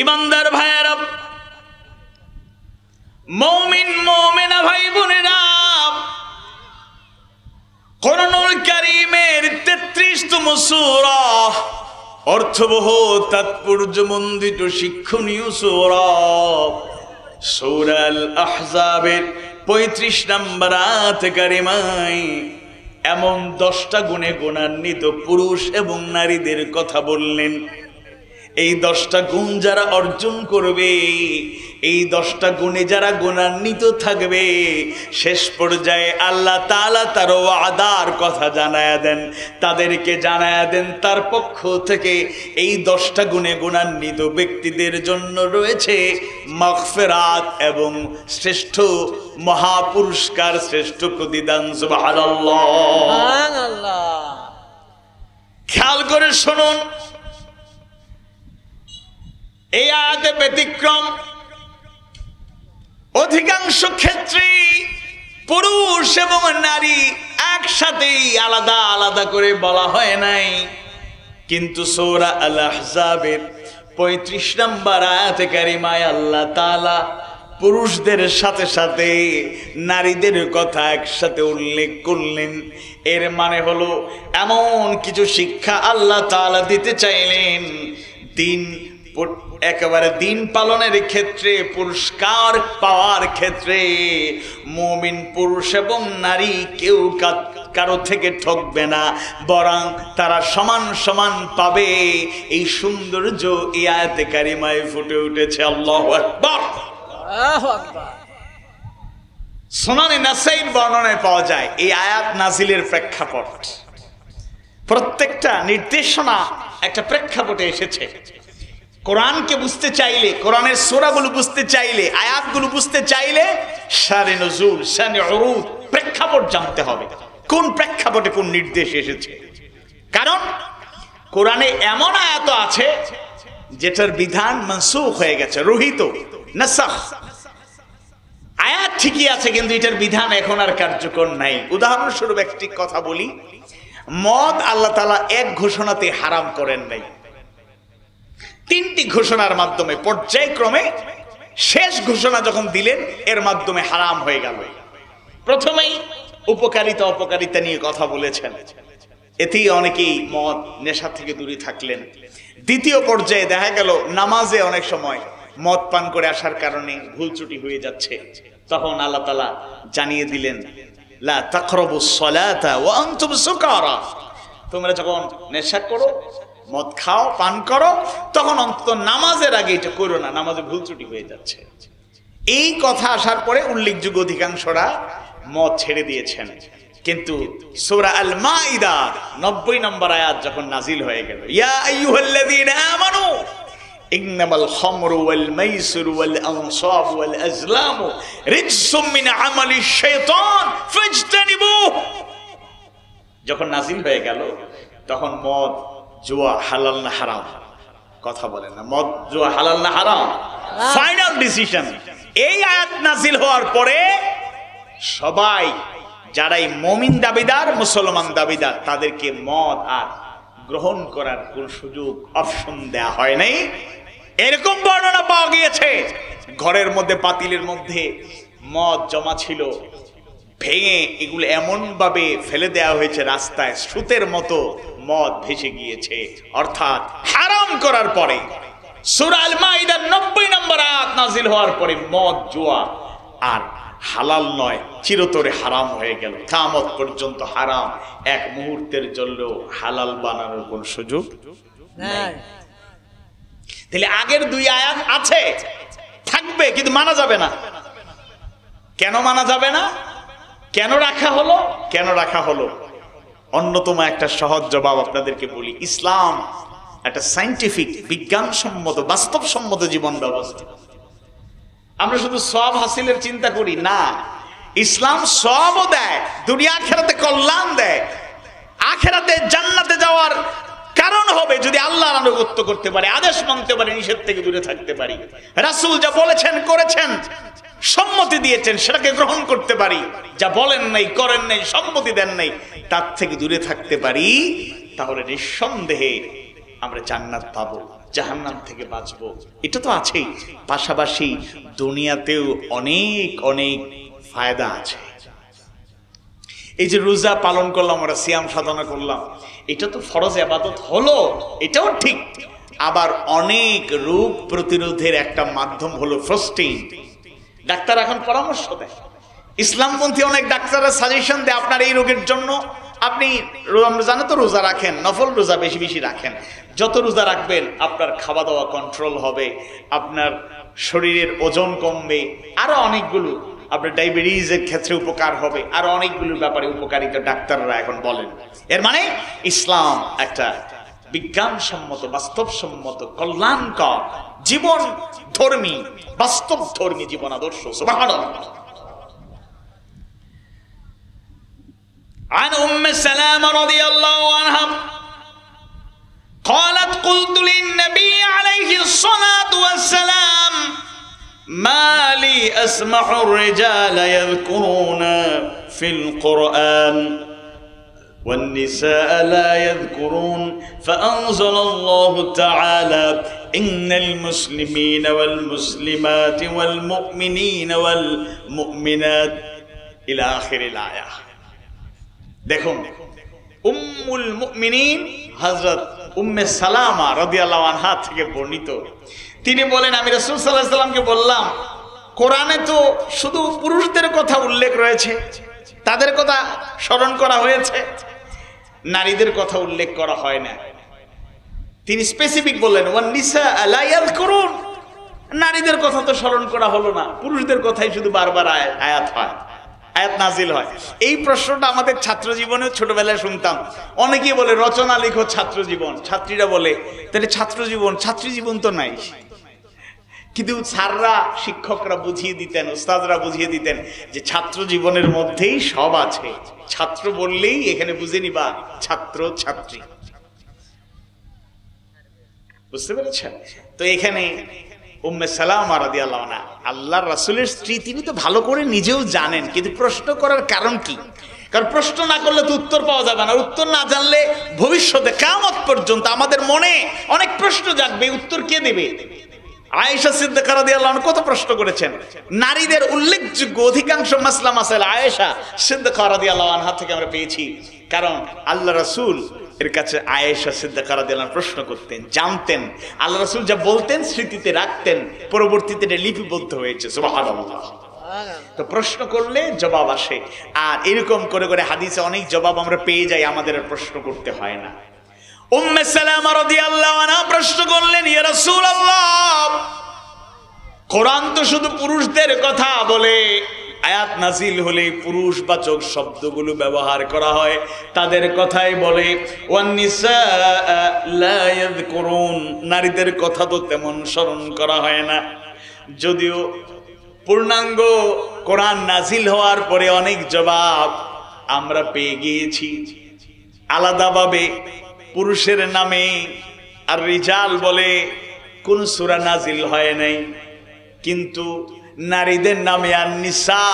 ইমানদার ভাইয়েরা, মুমিন মুমিনা ভাই বোনেরা, কোরআনুল কারীমের 33তম সূরা, অর্থবহ তাৎপর্যমণ্ডিত শিক্ষণীয় সূরা, সূরা আল আহজাবের 35 নম্বর আয়াতে কারিমায় এমন 10টা গুণে গুণান্বিত পুরুষ এবং নারীদের কথা বললেন। এই 10টা গুণ যারা অর্জন করবে, এই 10টা গুণে যারা গুণান্বিত থাকবে, শেষ পর্যায়ে আল্লাহ তাআলা তার ওয়াদার কথা জানায়া দেন, তাদেরকে জানায়া দেন তার পক্ষ থেকে এই 10টা গুণে গুণান্বিত ব্যক্তিদের জন্য রয়েছে মাগফিরাত এবং শ্রেষ্ঠ মহাপুরস্কার, শ্রেষ্ঠ প্রতিদান। সুবহানাল্লাহ, সুবহানাল্লাহ। খেয়াল করে শুনুন, এই আয়াতে ব্যতিক্রম, অধিকাংশ ক্ষেত্রে পুরুষ এবং নারী একসাথেই আলাদা আলাদা করে বলা হয় নাই, কিন্তু সূরা আল আহজাবের 35 নম্বর আয়াতে কারিমায় আল্লাহ তাআলা পুরুষদের সাথে সাথে নারীদের কথা একসাথে উল্লেখ করলেন। এর মানে হলো এমন কিছু শিক্ষা আল্লাহ তাআলা দিতে চাইলেন, একেবারে দিন পালনের ক্ষেত্রে, পুরস্কার পাওয়ার ক্ষেত্রে মুমিন পুরুষ এবং নারী কেউ কারো থেকে ঠকবে না, বরং তারা সমান সমান পাবে। এই সৌন্দর্য এই আয়াতে কারিমায় ফুটে উঠেছে। আল্লাহু আকবার, আল্লাহু আকবার। সুনানে নাসাঈর বর্ণনায় পাওয়া যায় এই আয়াত নাজিলের প্রেক্ষাপট। প্রত্যেকটা নির্দেশনা একটা প্রেক্ষাপটে এসেছে। কোরআনকে বুঝতে চাইলে, কোরআনের সূরাগুলো বুঝতে চাইলে, আয়াতগুলো বুঝতে চাইলে শানে নুজুল, শানে উরুদ, প্রেক্ষাপট জানতে হবে, কোন প্রেক্ষাপটে কোন নির্দেশ এসেছে। কারণ কোরআনে এমন আয়াত আছে যেটার বিধান মানসুখ হয়ে গেছে, রহিত, নাসাখ। আয়াত ঠিকই আছে কিন্তু এটার বিধান এখন আর কার্যকর নাই। উদাহরণস্বরূপ একটি কথা বলি, মদ আল্লাহ তাআলা এক ঘোষণাতে হারাম করেন নাই, 3টি ঘোষণার মাধ্যমে পর্যায়ক্রমে শেষ ঘোষণা যখন দিলেন এর মাধ্যমে হারাম হয়ে গেল। প্রথমেই উপকারিতা অপকারিতা নিয়ে কথা বলেছেন, এতেই অনেকেই মদ নেশা থেকে দূরে থাকলেন। দ্বিতীয় পর্যায়ে দেখা গেল নামাজে অনেক সময় মদ পান করে আসার কারণে ভুল ত্রুটি হয়ে যাচ্ছে, তখন আল্লাহ তাআলা জানিয়ে দিলেন লা তাকরাবুস সালাতা ওয়া আনতুম সুকারা, তোমরা যখন নেশা করো, মদ খাও, পান করো, তখন অন্তত নামাজের আগে এটা করো না, নামাজে ভুল ত্রুটি হয়ে যাচ্ছে। এই কথা আসার পরে উল্লেখযোগ্য অধিকাংশরা মদ ছেড়ে দিয়েছেন। কিন্তু সূরা আল মাইদা 90 নম্বর আয়াত যখন নাজিল হয়ে গেল, ইয়া আইয়ুহাল্লাযীনা আমানু ইন্নামাল খামরু ওয়াল মাইসিরু ওয়াল আনসাবু ওয়াল আজলামু রিজসুম মিন আমালিশ শাইতান ফাজতানিবুহু, যখন নাজিল হয়ে গেল তখন মদ জুয়া হালাল না হারাম? কথা বলেন না, মদ জুয়া হালাল না হারাম? ফাইনাল ডিসিশন এই আয়াত নাজিল হওয়ার পরে সবাই যারাই মুমিন দাবিদার, মুসলমান দাবিদার, তাদেরকে মদ আর গ্রহণ করার কোন সুযোগ, অপশন দেয়া হয় নাই। এরকম বর্ণনা পাওয়া গিয়েছে ঘরের মধ্যে, পাতিলের মধ্যে মদ জমা ছিল, ভেঙে এগুলো এমন ভাবে ফেলে দেওয়া হয়েছে রাস্তায়, স্রোতের মতো মদ ভেসে গিয়েছে। অর্থাৎ হারাম করার পরে সূরা আল মাইদার 90 নম্বর আয়াত নাজিল হওয়ার পরে মদ জুয়া আর হালাল নয়, চিরতরে হারাম হয়ে গেল, কিয়ামত পর্যন্ত হারাম। এক মুহূর্তের জন্য হালাল বানানোর কোন সুযোগ নাই। তাহলে আগের 2 আয়াত আছে, থাকবে, কিন্তু মানা যাবে না। কেন মানা যাবে না? কেন রাখা হলো? কেন রাখা হলো? অন্যতম একটা সহজ জবাব আপনাদেরকে বলি। ইসলাম একটা সায়েন্টিফিক, বিজ্ঞানসম্মত, বাস্তবসম্মত জীবন ব্যবস্থা। আমরা শুধু সওয়াব হাসিলের চিন্তা করি না, ইসলাম সওয়াবও দেয়, দুনিয়া আখিরাতে কল্যাণ দেয়। আখিরাতে জান্নাতে যাওয়ার কারণ হবে যদি আল্লাহর আনুগত্য করতে পারি, আদেশ মানতে পারি, নিষেধ থেকে দূরে থাকতে পারি, রাসূল যা বলেছেন করেছেন, সম্মতি দিয়েছেন সেটাকে গ্রহণ করতে পারি, যা বলেন নাই, করেন নাই, সম্মতি দেন নাই, তার থেকে দূরে থাকতে পারি, তাহলে নিঃসন্দেহে আমরা জান্নাত পাবো। জাহান্নাম থেকে বাঁচবো, এটা তো আছেই, পাশাপাশি দুনিয়াতেও অনেক অনেক ফায়দা আছে। এই যে রোজা পালন করলাম, আমরা সিয়াম সাধনা করলাম, এটা তো ফরজ ইবাদত হলো, এটাও ঠিক। আবার অনেক রোগ প্রতিরোধের একটা মাধ্যম হলো ফাস্টিং। ডাক্তার এখন পরামর্শ দেয়, ইসলামপন্থী অনেক ডাক্তাররা সাজেশন দেয় আপনার এই রোগের জন্য আপনি রমজানে তো রোজা রাখেন, নফল রোজা বেশি বেশি রাখেন, যত রোজা রাখবেন আপনার খাওয়া দাওয়া কন্ট্রোল হবে, আপনার শরীরের ওজন কমবে, আরো অনেকগুলো, আপনার ডায়াবেটিসের ক্ষেত্রে উপকার হবে, আর অনেকগুলো ব্যাপারে উপকারিতা ডাক্তাররা এখন বলেন। এর মানে ইসলাম একটা বিজ্ঞানসম্মত, বাস্তবসম্মত, কল্যাণকর জীবন ধর্মী, বাস্তব ধর্মী জীবন আদর্শ। সুবহানাল্লাহ। عن أم سلامة رضي الله عنها قالت قلت للنبي عليه الصلاة والسلام ما لي أسمع الرجال يذكرون في القرآن والنساء لا يذكرون فأنزل الله تعالى إن المسلمين والمسلمات والمؤمنين والمؤمنات إلى آخر الآية। দেখুন, উম্মুল মুমিনিন হযরত উম্মে সালামা রাদিয়াল্লাহু আনহা থেকে বর্ণিত, তিনি বলেন আমি রাসূল সাল্লাল্লাহু আলাইহি সাল্লামকে বললাম, কোরআনে তো শুধু পুরুষদের কথা উল্লেখ রয়েছে, তাদের কথা স্মরণ করা হয়েছে, নারীদের কথা উল্লেখ করা হয় না। তিনি স্পেসিফিক বললেন ওয়ান নিসা লা ইয়াযকুরুন, নারীদের কথা তো স্মরণ করা হলো না, পুরুষদের কথাই শুধু বারবার আয়াত নাজিল হয়। এই প্রশ্নটা আমাদের ছাত্র জীবনে ছোটবেলায় শুনতাম, অনেকেই বলে রচনা লিখো ছাত্র জীবন, ছাত্রীরা বলে তাহলে ছাত্রী জীবন তো নাই। কিন্তু স্যাররা, শিক্ষকরা বুঝিয়ে দিতেন, উস্তাদরা বুঝিয়ে দিতেন যে ছাত্র জীবনের মধ্যেই সব আছে, ছাত্র বললেই এখানে বুঝে নিবা ছাত্র ছাত্রী, বুঝতে পেরেছেন? তো এখানে উম্মে সালামা রাদিয়াল্লাহু আনহা আল্লাহর রাসূলের স্ত্রী, তিনি তো ভালো করে নিজেও জানেন, কিন্তু প্রশ্ন করার কারণ কি? কারণ প্রশ্ন না করলে তো উত্তর পাওয়া যাবে না, উত্তর না জানলে ভবিষ্যতে কিয়ামত পর্যন্ত আমাদের মনে অনেক প্রশ্ন জাগবে, উত্তর কে দেবে? আয়েশা সিদ্দিকা রাদিয়াল্লাহু আনহা কত প্রশ্ন করেছেন, নারীদের উল্লেখযোগ্য অধিকাংশ মাসলা মাসাইল আয়েশা সিদ্দিকা রাদিয়াল্লাহু আনহা থেকে আমরা পেয়েছি। কারণ আল্লাহ রাসূল এর কাছে আয়েশা সিদ্দিকা রাদিয়াল্লাহু আনহা প্রশ্ন করতেন, জানতেন, আল্লাহ রাসূল যা বলতেন স্মৃতিতে রাখতেন, পরবর্তীতে এটা লিপিবদ্ধ হয়েছে। সুবহানাল্লাহ। তো প্রশ্ন করলে জবাব আসে, আর এরকম করে করে হাদিসে অনেক জবাব আমরা পেয়ে যাই, আমাদের আর প্রশ্ন করতে হয় না। উম্মে সালামা রাদিয়াল্লাহু আনহা প্রশ্ন করলেন, ইয়া রাসূলুল্লাহ, কোরআন তো শুধু পুরুষদের কথা বলে, আয়াত নাজিল হলে পুরুষবাচক শব্দগুলো ব্যবহার করা হয়, তাদের কথাই বলে। ওয়ান নিসা লা ইয়াযকুরুন, নারীদের কথা তো তেমন স্মরণ করা হয় না। যদিও পূর্ণাঙ্গ কোরআন নাজিল হওয়ার পরে অনেক জবাব আমরা পেয়ে গিয়েছি, আলাদাভাবে পুরুষের নামে আর রিজাল বলে কোন সূরা নাজিল হয় নাই, কিন্তু নারীদের নামে আর নিসা,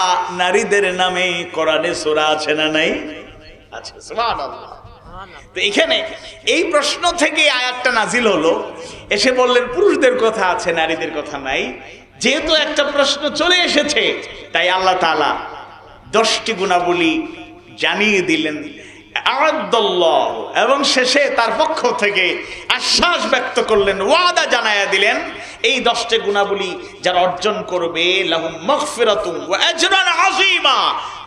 নারীদের নামে কোরআনে সূরা আছে না নাই? আছে। সুবহানাল্লাহ। তো এখানে এই প্রশ্ন থেকে আয়াতটা নাজিল হলো, এসে বললেন পুরুষদের কথা আছে, নারীদের কথা নাই। যেহেতু একটা প্রশ্ন চলে এসেছে, তাই আল্লাহ তাআলা 10টি গুণাবলী জানিয়ে দিলেন, এবং শেষে তার পক্ষ থেকে আশ্বাস ব্যক্ত করলেন, ওয়াদা জানায়া দিলেন, এই 10টি গুণাবলী যারা অর্জন করবে, লাহুম মাগফিরাতুন ওয়া আজরুন আযীমা,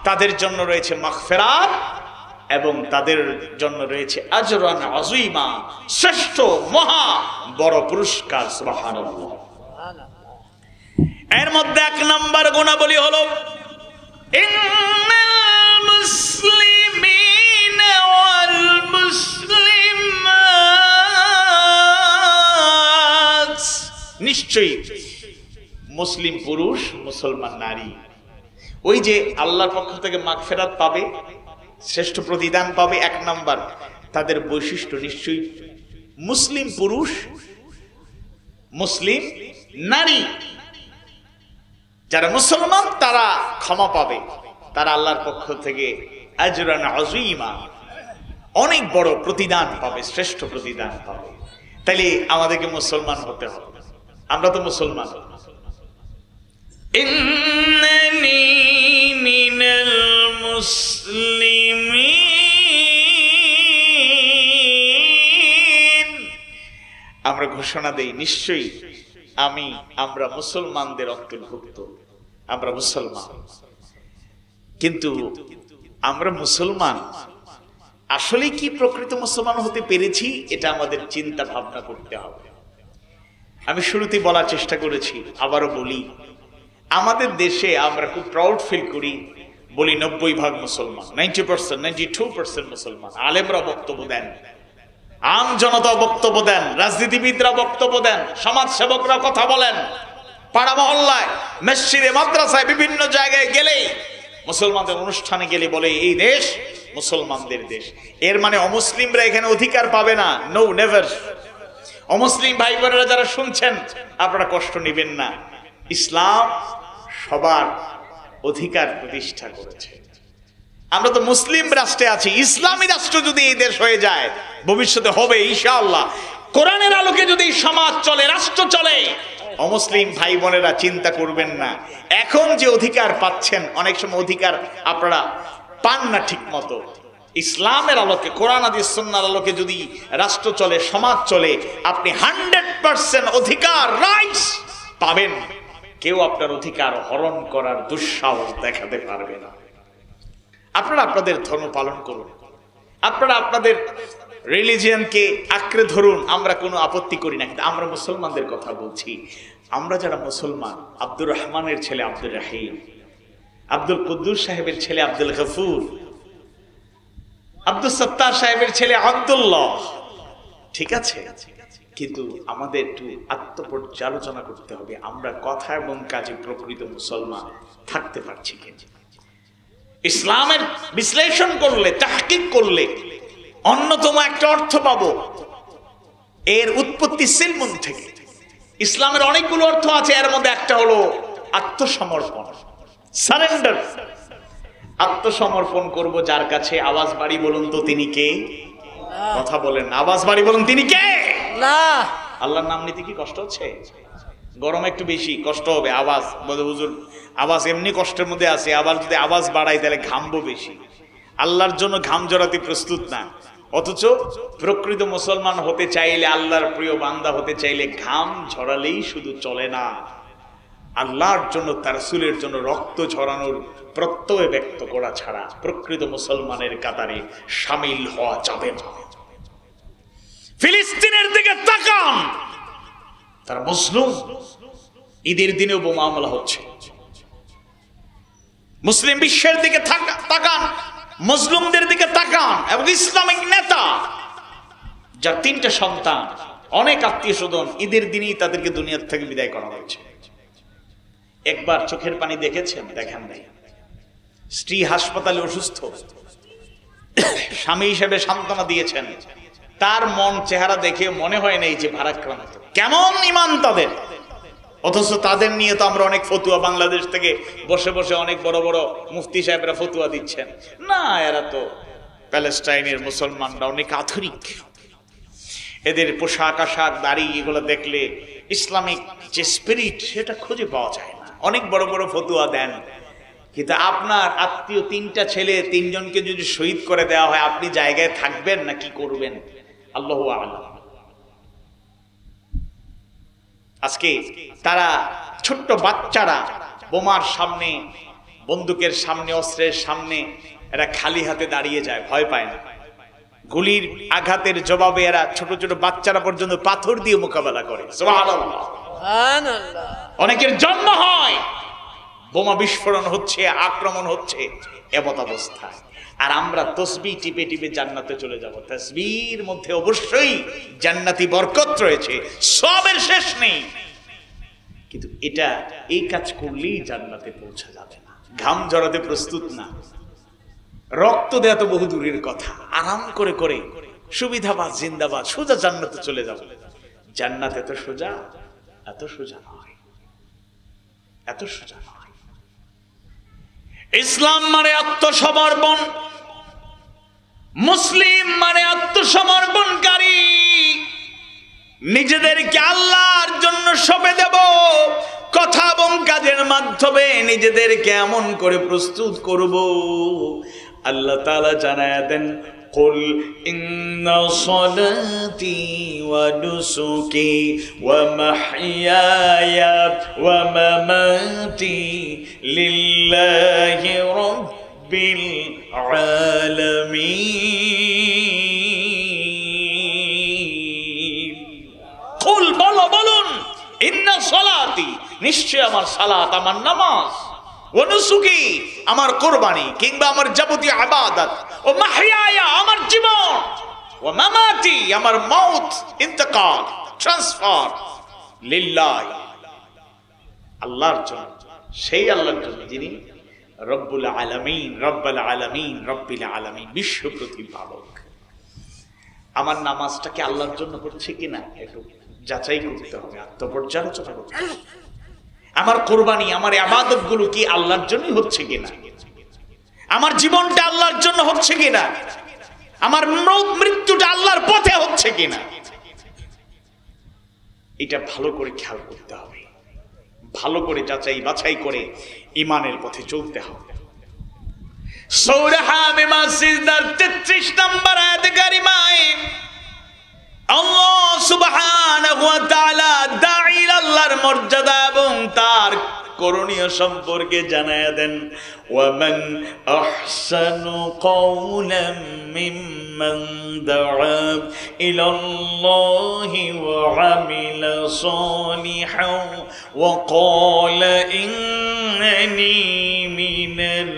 তাদের জন্য রয়েছে মাগফিরাত এবং তাদের জন্য রয়েছে আজরুন আযীমা, শ্রেষ্ঠ মহা বড় পুরস্কার। সুবহানাল্লাহ। এর মধ্যে 1 নম্বর গুণাবলী হলো ইন্নাল মুসলিমিনা ওয়াল মুসলিমাত, নিশ্চয়ই মুসলিম পুরুষ, মুসলমান নারী, ওই যে আল্লাহর পক্ষ থেকে মাগফিরাত পাবে, শ্রেষ্ঠ প্রতিদান পাবে। 1 নম্বর তাদের বৈশিষ্ট্য, নিশ্চয়ই মুসলিম পুরুষ, মুসলিম নারী, যারা মুসলমান তারা ক্ষমা পাবে, তারা আল্লাহর পক্ষ থেকে আজরান আযীমা, অনেক বড় প্রতিদান পাবে, শ্রেষ্ঠ প্রতিদান পাবে। তাইলে আমাদেরকে মুসলমান হতে হবে। আমরা তো মুসলমান। ইন্নানি মিনাল মুসলিমিন, আমরা ঘোষণা দেই নিশ্চয়ই আমরা মুসলমানদের অন্তর্ভুক্ত, আমরা মুসলমান। কিন্তু আমরা মুসলমান আসলে কি প্রকৃত মুসলমান হতে পেরেছি, এটা আমাদের চিন্তা ভাবনা করতে হবে। আমি শুরুতেই বলার চেষ্টা করেছি, আবারও বলি, আমাদের দেশে আমরা খুব প্রাউড ফিল করি, বলি 90% মুসলমান, 90%, 92% মুসলমান। আলেমরা বক্তব্য দেন, আম জনতা বক্তব্য দেন, রাজনীতিবিদরা বক্তব্য দেন, সমাজ সেবকরা কথা বলেন, পাড়া মহল্লায়, মসজিদে, মাদ্রাসায়, বিভিন্ন জায়গায় গেলেই, মুসলমানদের অনুষ্ঠানে গেলে বলে এই দেশ মুসলমানদের দেশ। এর মানে অমুসলিমরা এখানে অধিকার পাবে না? No, never. অমুসলিম ভাই বোনেরা যারা শুনছেন, আপনারা কষ্ট নেবেন না। ইসলাম সবার অধিকার প্রতিষ্ঠা করেছে। আমরা তো মুসলিম রাষ্ট্রে আছি। ইসলামী রাষ্ট্র যদি এই দেশ হয়ে যায়, ভবিষ্যতে হবে ইনশাআল্লাহ, কোরআনের আলোকে যদি সমাজ চলে, রাষ্ট্র চলে, অমুসলিম ভাই বোনেরা চিন্তা করবেন না। এখন যে অধিকার পাচ্ছেন, অনেক সময় অধিকার আপনারা পান না ঠিক মতো। ইসলামের আলোকে, কোরআন হাদিস সুন্নাহর আলোকে যদি রাষ্ট্র চলে, সমাজ চলে, আপনি 100% অধিকার, রাইটস পাবেন। কেউ আপনার অধিকার হরণ করার দুঃসাহস দেখাতে পারবে না। আপনারা আপনাদের ধর্ম পালন করুন, আপনারা আপনাদের রিলিজিয়নকে আঁকড়ে ধরুন, আমরা কোনো আপত্তি করি না। কিন্তু আমরা মুসলমানদের কথা বলছি। আমরা যারা মুসলমান, আব্দুর রহমানের ছেলে আব্দুর রহিম, আব্দুল কুদ্দুস সাহেবের ছেলে আব্দুল গফুর, আব্দুল সত্তার সাহেবের ছেলে আব্দুল্লাহ, ঠিক আছে? কিন্তু আমাদের একটু আত্মপর্যালোচনা করতে হবে, আমরা কথা এবং কাজে প্রকৃত মুসলমান থাকতে পারছি কিনা। ইসলামের বিশ্লেষণ করলে, তাহকিক করলে অন্যতম একটা অর্থ পাবো। এর উৎপত্তি সিলমুন থেকে। ইসলামের অনেকগুলো অর্থ আছে, এর মধ্যে একটা হলো আত্মসমর্পণ, সারেন্ডার। আত্মসমর্পণ করব যার কাছে। আওয়াজ বাড়ি বলুন তো তিনি কে? কথা বলেন, আওয়াজ বাড়ি বলুন তিনি কে? আল্লাহ। আল্লাহর নাম নিতে কি কষ্ট হচ্ছে? গরম একটু বেশি কষ্ট হবে। আওয়াজ বলে হুজুর, আওয়াজ এমনি কষ্টের মধ্যে আছে, আবার যদি আওয়াজ বাড়াই তাহলে ঘামবো বেশি। আল্লাহর জন্য ঘাম জড়াতে প্রস্তুত না, অথচ প্রকৃত মুসলমান হতে চাইলে, আল্লাহর প্রিয় বান্দা হতে চাইলে ঘাম ঝরালেই শুধু চলে না, আল্লাহর জন্য, তার রাসূলের জন্য রক্ত ঝরানোর প্রত্যয় ব্যক্ত করা ছাড়া প্রকৃত মুসলমানের কাতারে শামিল হওয়া যাবে না। ফিলিস্তিনের দিকে তাকান, তারা মুসলিম, ঈদের দিনেও বোমা হামলা হচ্ছে। মুসলিম বিশ্বের দিকে তাকান, মুসলিমদের দিকে তাকান, এবং ইসলামিক নেতা যার 3টা সন্তান, অনেক আত্মীয় স্বজন, ঈদের দিনই তাদেরকে দুনিয়ার থেকে বিদায় করা হয়েছে। একবার চোখের পানি দেখেছেন? দেখেন নাই। স্ত্রী হাসপাতালে অসুস্থ, স্বামী হিসেবে সান্ত্বনা দিয়েছেন, তার মন চেহারা দেখে মনে হয় নাই যে ভারাক্রান্ত। কেমন ঈমান তাদের! অথচ তাদের নিয়ে তো আমরা অনেক ফতুয়া, বাংলাদেশ থেকে বসে বসে অনেক বড় বড় মুফতি সাহেবরা ফতুয়া দিচ্ছেন, না এরা তো প্যালেস্টাইনের মুসলমানরা অনেক আধুনিক, এদের পোশাক আশাক, দাড়ি, এগুলো দেখলে ইসলামিক যে স্পিরিট সেটা খুঁজে পাওয়া যায় না। অনেক বড় বড় ফতুয়া দেন, কিন্তু আপনার আত্মীয় 3টা ছেলে, 3জনকে যদি শহীদ করে দেওয়া হয়, আপনি জায়গায় থাকবেন না কি করবেন? আল্লাহু আ'লাম। আজকে তারা, ছোট্ট বাচ্চারা বোমার সামনে, বন্দুকের সামনে, অস্ত্রের সামনে এরা খালি হাতে দাঁড়িয়ে যায়, ভয় পায় না। গুলির আঘাতের জবাবে এরা, ছোট ছোট বাচ্চারা পর্যন্ত পাথর দিয়ে মোকাবেলা করে। সুবহানাল্লাহ। অনেকের জন্ম হয়, বোমা বিস্ফোরণ হচ্ছে, আক্রমণ হচ্ছে, এমত অবস্থায়। আর আমরা তসবিহ টিপে টিপে জান্নাতে চলে যাব। তসবিহর মধ্যে অবশ্যই জান্নাতি বরকত রয়েছে, সবের শেষ নেই, কিন্তু এটা এই কাজ করলেই জান্নাতে পৌঁছা যাবে না। ঘাম ঝরাতে প্রস্তুত না, রক্ত দেয়া তো বহু দূরের কথা, আরাম করে করে সুবিধাবাদ, জিন্দাবাদ, সোজা জান্নাতে চলে যাব। জান্নাত এত সোজা, এত সোজা নয়, এত সোজা নয়। ইসলাম মানে আত্মসমর্পণ, মুসলিম মানে আত্মসমর্পণকারী, নিজেদেরকে আল্লাহর জন্য সঁপে দেব। কথা এবং কাজের মাধ্যমে নিজেদেরকে এমন করে প্রস্তুত করব, আল্লাহ তাআলা জানায়া দেন, কুল ইন্না সলাতি ওয়া নুসুকি ওয়া মাহইয়ায়া ওয়া মামাতি লিল্লাহি রাব্বিল আলামিন। কুল বলুন, ইন্না সলাতি, নিশ্চয় আমার সালাত, আমার নামাজ, ওয়া নুসুকি, আমার কুরবানি কিংবা আমার যাবতীয় ইবাদত, ও মাহইয়ায়া, আমার জীবন, ও মামাতি, আমার মওত, ইন্তেকাল, ট্রান্সফার, লিল্লাহ, আল্লাহর জন্য, সেই আল্লাহর জন্য যিনি রব্বুল আলামিন, রব্বুল আলামিন, রব্বিল আলামিন, বিশ্ব প্রতিপালক। আমার নামাজটা কি আল্লাহর জন্য হচ্ছে কিনা একটু যাচাই করতে হবে, আত্মপর্যালোচনা করতে হবে। আমার কুরবানি, আমার ইবাদত গুলো কি আল্লাহর জন্যই হচ্ছে কিনা, আমার জীবনটা আল্লাহর জন্য হচ্ছে কিনা, আমার মৃত্যুটা আল্লাহর পথে হচ্ছে কিনা, এটা ভালো করে খেয়াল করতে হবে, ভালো করে যাচাই বাছাই করে ঈমানের পথে চলতে হবে। সূরা হামিম সিজদার 33 নম্বর আয়াতে কারিমায় আল্লাহ সুবহানাহু ওয়া তাআলা দাঈল আল্লাহর মর্যাদা এবং তার করণীয় সম্পর্কে জানায়া দেন, ওয়া মান আহসানু কওলাম মিম্মান দাআ ইলাল্লাহি ওয়া আমিলা সালিহান ওয়া ক্বালা ইন্নানি মিনাল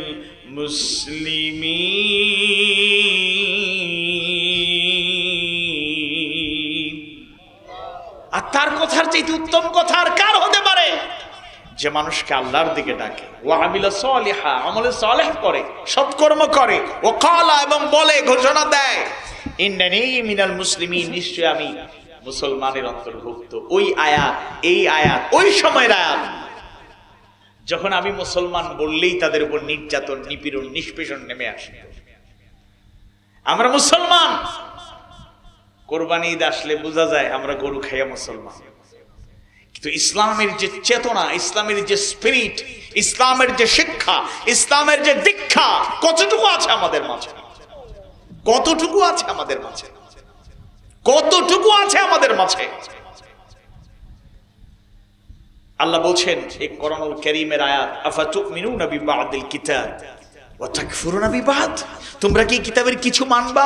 মুসলিমিন। আর তার কথার চাইতে উত্তম কথা আর কার হতে পারে, যে মানুষকে আল্লাহর দিকে ডাকে, ওয়া আমিলা সালিহা, আমলে সালেহ করে, সৎকর্ম করে, ও ক্বালা, এবং বলে, ঘোষণা দেয়, ইন্নানি মিনাল মুসলিমিন, নিশ্চয় আমি মুসলমানের অন্তর্ভুক্ত। ওই আয়াত, এই আয়াত ওই সময়ের আয়াত যখন আমি মুসলমান বললেই তাদের উপর নির্যাতন, নিপীড়ন, নিষ্পেষণ নেমে আসে। আমরা মুসলমান, কোরবানি ঈদ আসলে বোঝা যায় আমরা গরু খাইয়া মুসলমান। কিন্তু ইসলামের যে চেতনা, ইসলামের যে স্পিরিট, ইসলামের যে শিক্ষা, ইসলামের যে দীক্ষা কতটুকু আছে আমাদের মাঝে, কতটুকু আছে আমাদের মাঝে, কতটুকু আছে আমাদের মাঝে। আল্লাহ বলছেন এই কোরআনুল কারীমের আয়াত, আফাতুমিনুনা বিবাদিল কিতাব ওয়া তাকফুরুনা বিবাদ, তোমরা কি কিতাবের কিছু মানবা,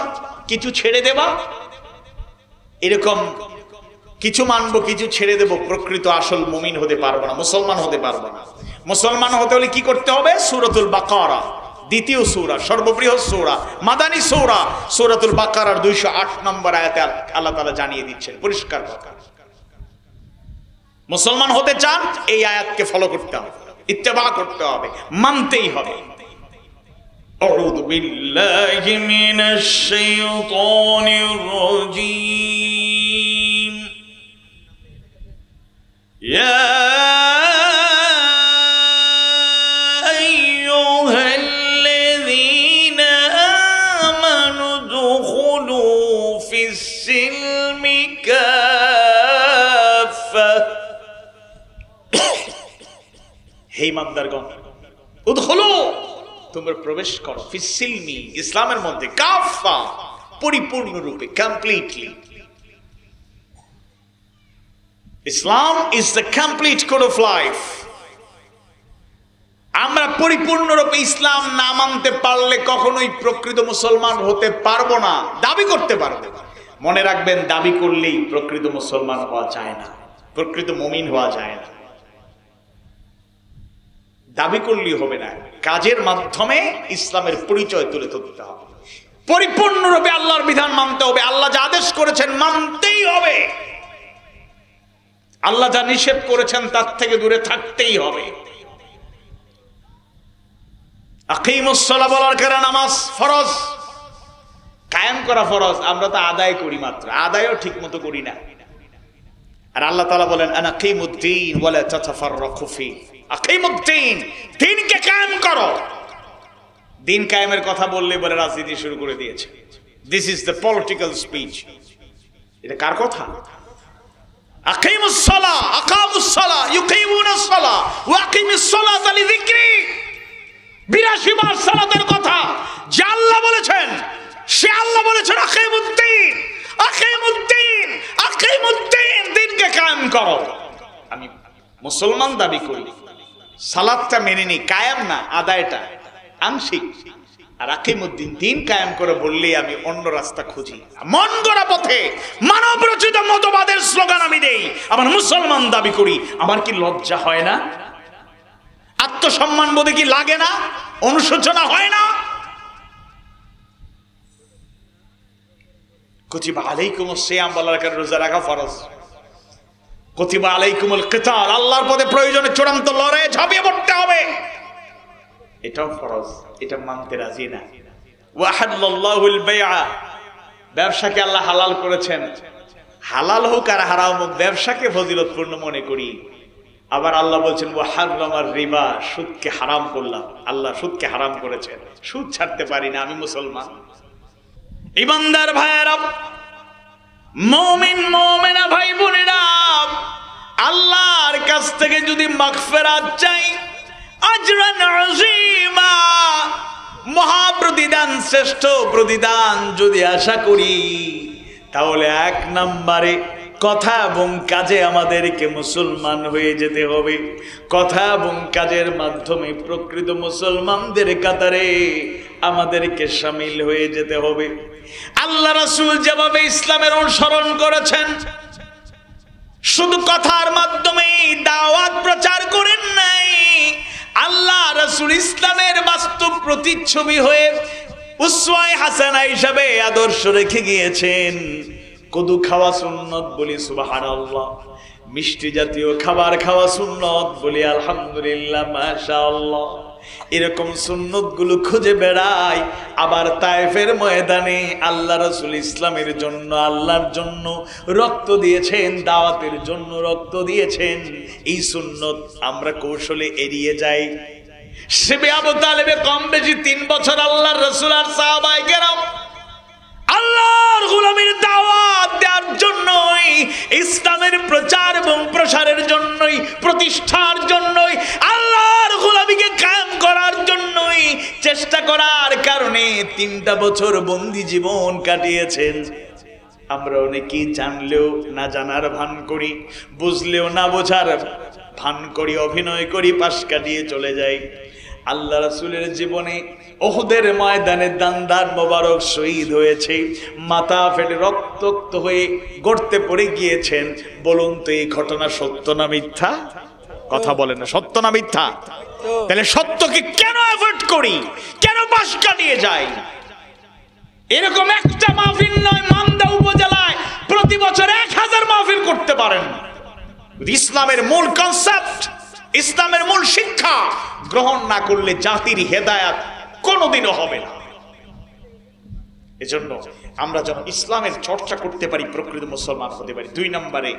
কিছু ছেড়ে দেবা? এরকম কিছু মানবো, কিছু ছেড়ে দেব, প্রকৃত আসল মুমিন হতে পারবো না, মুসলমান হতে পারবো না। মুসলমান হতে হলে কি করতে হবে? সূরাতুল বাকারা, দ্বিতীয় সূরা, সর্ববৃহৎ সূরা, মাদানী সূরা, সূরাতুল বাকারার 208 নম্বর আয়াতে আল্লাহ তাআলা জানিয়ে দিচ্ছেন পরিষ্কার কথা, মুসলমান হতে চান এই আয়াতকে ফলো করতে হবে, ইত্তেবা করতে হবে, মানতেই হবে। আউযু বিল্লাহি মিনাশ শাইতানির রাজীম। ইয়া আইয়ুহাল্লাযীনা আমানু দুখুলু ফিস-সিলমি কাফা, হে ইমানদারগণ, উদখুলু, তোমরা প্রবেশ করো, ফিস-সিলমি, ইসলামের মধ্যে, কাফা, পরিপূর্ণরূপে, completely. Islam is the complete code of life. আমরা পরিপূর্ণরূপে ইসলাম না মানতে পারলে কখনোই প্রকৃত মুসলমান হতে পারবো না, দাবি করতে পারবো। মনে রাখবেন, দাবি করলেই প্রকৃত মুসলমান হওয়া যায় না, প্রকৃত মুমিন হওয়া যায় না। দাবি করলেই হবে না, কাজের মাধ্যমে ইসলামের পরিচয় তুলে ধরতে হবে। পরিপূর্ণরূপে আল্লাহর বিধান মানতে হবে, আল্লাহ যা আদেশ করেছেন মানতেই হবে, আল্লাহ যা নিষেধ করেছেন তার থেকে দূরে থাকতেই হবে। আকিমুস সালাহ বলার কারণে নামাজ ফরজ, কায়েম করা ফরজ, আমরা তো আদায় করি মাত্র, আদায়ও ঠিক মতো করি না। আর আল্লাহ তাআলা বলেন আনাকিমুদ্দিন ওয়ালা তাতাফাররাকু ফি, আকিমুদ্দিন, দ্বীনকে কায়েম করো। দ্বীন কায়েমের কথা বললে বলে রাজনীতি শুরু করে দিয়েছে। This is the political speech. এটা কার কথা? আকিমুস সালাহ আকামুস সালাহ ইউকিমুনাস সালাহ ওয়া আকিমিস সালাতা লিযিকরি। 82 বার সালাতের কথা যে আল্লাহ বলেছেন, সে আল্লাহ বলেছেন আকিমুদ্দিন আকিমুদ্দিন আকিমুদ্দিন, দিনকে কায়েম করো। আমি মুসলমান দাবি করি, সালাতটা মেনে নি, কায়েম না, আদায়টা আংশিক। আর আকিমুদ্দিন, দিন কায়েম করে বললেই আমি অন্য রাস্তা খুঁজি, মন গড়া পথে মানব রচিত মতবাদের স্লোগান আমি দেই। আমার মুসলমান দাবি করি, আমার কি লজ্জা হয় না? আত্মসম্মান বোধে কি লাগে না? অনুশোচনা হয় না? কুতিবা আলাইকুমুস সিয়াম, রোজা রাখা ফরজ। কুতিবা আলাইকুমুল কিতাল, আল্লাহর পথে প্রয়োজনে চূড়ান্ত লড়াইয়ে ঝাঁপিয়ে পড়তে হবে, এটাও ফরজ। এটা মানতে রাজি না। ওয়াহাল্লাল্লাহুল বাইআ, ব্যবসাকে আল্লাহ হালাল করেছেন। হালাল হোক আর হারাম হোক, ব্যবসাকে ফজিলতপূর্ণ মনে করি। আবার আল্লাহ বলছেন ওয়াহাররামার রিবা, সুদকে হারাম করলাম। আল্লাহ সুদকে হারাম করেছেন, সুদ ছাড়তে পারি না, আমি মুসলমান। ইমানদার ভাইয়েরা, মুমিন মুমিনা ভাই বোনেরা, আল্লাহর কাছ থেকে যদি মাগফিরাত চাই, আজরান আযীমা, মহাপ্রতিদান, শ্রেষ্ঠ প্রতিদান যদি আশা করি, তাহলে 1 নম্বরে কথা এবং কাজে আমাদেরকে মুসলমান হয়ে যেতে হবে। কথা এবং কাজের মাধ্যমে প্রকৃত মুসলমানদের কাতারে আমাদেরকে শামিল হয়ে যেতে হবে। আল্লাহ রাসূল যেভাবে ইসলামের অনুসরণ করেছেন, শুধু কথার মাধ্যমে দাওয়াত প্রচার করেন নাই, আল্লাহ রাসূল ইসলামের বাস্তব প্রতিচ্ছবি হয়ে উসওয়ায়ে হাসানা হিসাবে আদর্শ রেখে গিয়েছেন। কদু খাওয়া সুন্নত বলি সুবহানাল্লাহ, মিষ্টি জাতীয় খাবার খাওয়া সুন্নত বলি আলহামদুলিল্লাহ মাশাআল্লাহ। এরকম সুন্নত গুলো খুঁজে বেড়ায়। আবার তায়েফের ময়দানে আল্লাহ রাসূল ইসলামের জন্য, আল্লাহর জন্য রক্ত দিয়েছেন, দাওয়াতের জন্য রক্ত দিয়েছেন। এই সুন্নত আমরা কৌশলে এড়িয়ে যাই। শিবে আবু তালেবে কম বেশি 3 বছর আল্লাহর রাসূল আর সাহাবায়ে কেরাম আল্লাহর গোলামীর দাওয়াত দেওয়ার জন্যই, ইসলামের প্রচার এবং প্রসারের জন্যই, প্রতিষ্ঠার জন্যই, আল্লাহর গোলামীকে কায়েম করার জন্যই চেষ্টা করার কারণে 3টা বছর বন্দি জীবন কাটিয়েছেন। আমরা অনেকেই জানলেও না জানার ভান করি, বুঝলেও না বোঝার ভান করি, অভিনয় করি, পাশ কাটিয়ে চলে যাই। আল্লাহ রাসূলের জীবনে উহুদের ময়দানে দান্দার মোবারক শহীদ হয়েছে, মাথা ফেটে রক্তাক্ত হয়ে গর্তে পড়ে গিয়েছেন। বলুন তো এই ঘটনা সত্য না মিথ্যা? কথা বলেন না, সত্য না মিথ্যা? তাহলে সত্যকে কেন অ্যাভয়েড করি, কেন পাশ কাটিয়ে যাই? এরকম একটা মাহফিল নয়, মান্দা উপজেলায় প্রতি বছর 1000 মাহফিল করতে পারেন। ইসলামের মূল কনসেপ্ট, ইসলামের মূল শিক্ষা গ্রহণ না করলে জাতির হেদায়েত কোনোদিনও হবে না। এজন্য আমরা যখন ইসলামের চর্চা করতে পারি, প্রকৃত মুসলমান হতে পারি। 2 নম্বরে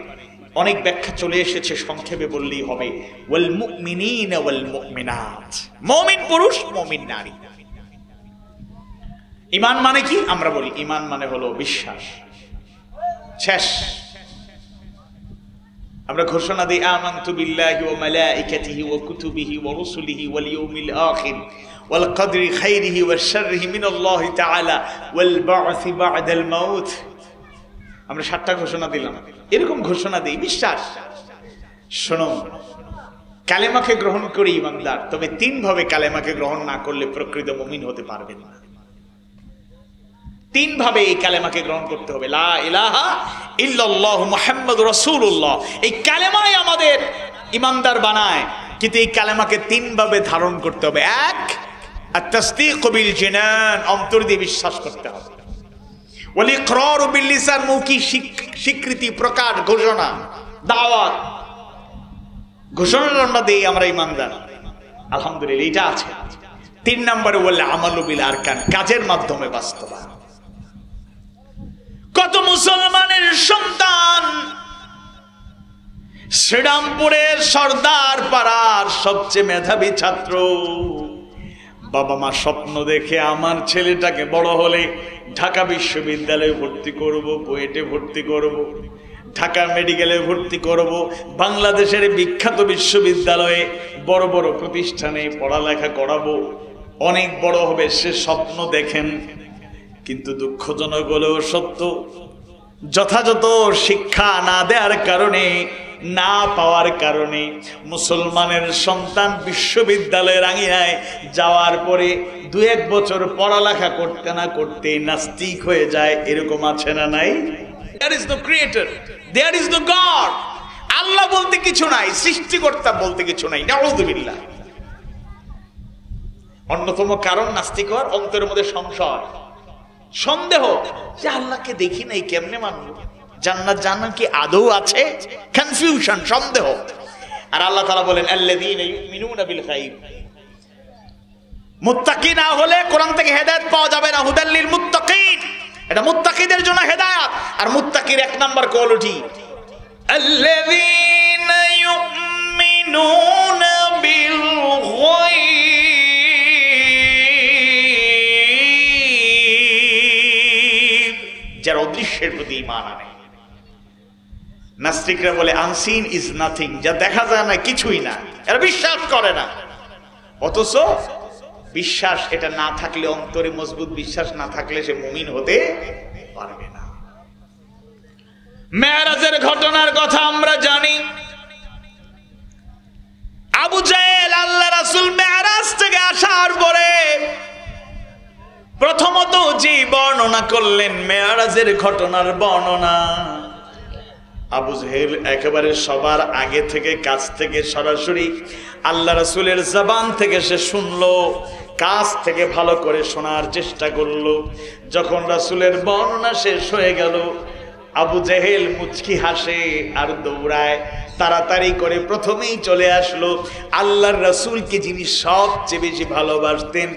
অনেক ব্যাখ্যা চলে এসেছে, সংক্ষেপে বললেই হবে। ওয়াল মুমিনিনা ওয়াল মুমিনাত, মুমিন পুরুষ, মুমিন নারী। ঈমান মানে কি? আমরা বলি ঈমান মানে হলো বিশ্বাস। শেষ। আমরা ঘোষণা দিই আমানতু বিল্লাহি ওয়া মালাইকাতিহি ওয়া কুতুবিহি ওয়া রুসুলিহি ওয়াল ইয়াউমিল আখির ওয়াল কদরি খাইরিহি ওয়া শাররিহি মিনাল্লাহি তাআলা ওয়াল বা'সি বা'দাল মাউত। আমরা 7টা ঘোষণা দিলাম। এরকম ঘোষণা দিই, বিশ্বাস। শোনো, কালেমাকে গ্রহণ করি ইমানদার, তবে 3 ভাবে কালেমাকে গ্রহণ না করলে প্রকৃত মুমিন হতে পারবেন না। 3 ভাবে এই কালেমাকে গ্রহণ করতে হবে। লা ইলাহা ইল্লাল্লাহু মুহাম্মাদুর রাসূলুল্লাহ, এই কালেমাই আমাদের ইমানদার বানায়। কিন্তু এই কালেমাকে 3 ভাবে ধারণ করতে হবে। 1, আত-তাসদীক বিল জিনান, অন্তর দিয়ে বিশ্বাস করতে হবে। ওয়াল ইকরার বিল লিসান, মৌখিক স্বীকৃতি, প্রকাশ, ঘোষণা, দাওয়াত। ঘোষণা দেই আমরা ইমানদার, আলহামদুলিল্লাহ, এটা আছে। 3 নম্বরে ওয়াল আমালু বিল আরকান, কাজের মাধ্যমে বাস্তবায়ন। কত মুসলমানের সন্তান শ্রীরামপুরের সর্দার পাড়ার সবচেয়ে মেধাবী ছাত্র, বাবা মা স্বপ্ন দেখে আমার ছেলেটাকে বড় হলে ঢাকা বিশ্ববিদ্যালয়ে ভর্তি করব, বুয়েটে ভর্তি করব, ঢাকা মেডিকেলে ভর্তি করব, বাংলাদেশের বিখ্যাত বিশ্ববিদ্যালয়ে বড় বড় প্রতিষ্ঠানে পড়ালেখা করাবো, অনেক বড় হবে সে স্বপ্ন দেখেন। কিন্তু দুঃখজনক হলেও সত্য, যথাযথ শিক্ষা না দেওয়ার কারণে, না পাওয়ার কারণে মুসলমানের সন্তান বিশ্ববিদ্যালয়ের আঙিনায় যাওয়ার পরে 2-1 বছর পড়ালেখা করতে না করতে নাস্তিক হয়ে যায়। এরকম আছে না নাই? There is no creator, there is no God. আল্লাহ বলতে কিছু নাই, সৃষ্টিকর্তা বলতে কিছু নাই। নাউযুবিল্লাহ। অন্যতম কারণ নাস্তিক হওয়ার অন্তরের মধ্যে সংশয়, সন্দেহ যে আল্লাহকে দেখি নাই, কেমনে মানব? জান্নাত জাহান্নাম কি আদৌ আছে? কনফিউশন, সন্দেহ। আর আল্লাহ তাআলা বলেন আল্লাযীনা ইউমিনুনা বিল গায়ব। মুত্তাকি না হলে কোরআন থেকে হেদায়েত পাওয়া যাবে না। হুদাল লিল মুত্তাকিন, এটা মুত্তাকিদের জন্য হেদায়েত। আর মুত্তাকির 1 নাম্বার কোয়ালিটি আল্লাযীনা ইউমিনুনা বিল গায়ব, যারা অদৃশ্যের প্রতি ঈমান আনে। নাস্তিকরা বলে আনসিন ইজ নাথিং, যা দেখা যায় না কিছুই না, এরা বিশ্বাস করে না। অথচ বিশ্বাস এটা না থাকলে, অন্তরে মজবুত বিশ্বাস না থাকলে সে মুমিন হতে পারবে না। মেরাজের ঘটনার কথা আমরা জানি। আবু জাহেল আল্লাহ রাসূল মেরাজ থেকে আসার পরে প্রথমত যে বর্ণনা করলেন মেরাজের ঘটনার বর্ণনা, আবু জাহেল একেবারে সবার আগে থেকে কাছ থেকে সরাসরি আল্লাহ রাসূলের জবান থেকে সে শুনলো, কাছ থেকে ভালো করে শোনার চেষ্টা করলো। যখন রাসূলের বর্ণনা শেষ হয়ে গেল, আবু জাহেল মুচকি হাসে আর দৌড়ায়, তাড়াতাড়ি করে প্রথমেই চলে আসলো আল্লাহর রাসূলকে যিনি সবচেয়ে বেশি ভালোবাসতেন,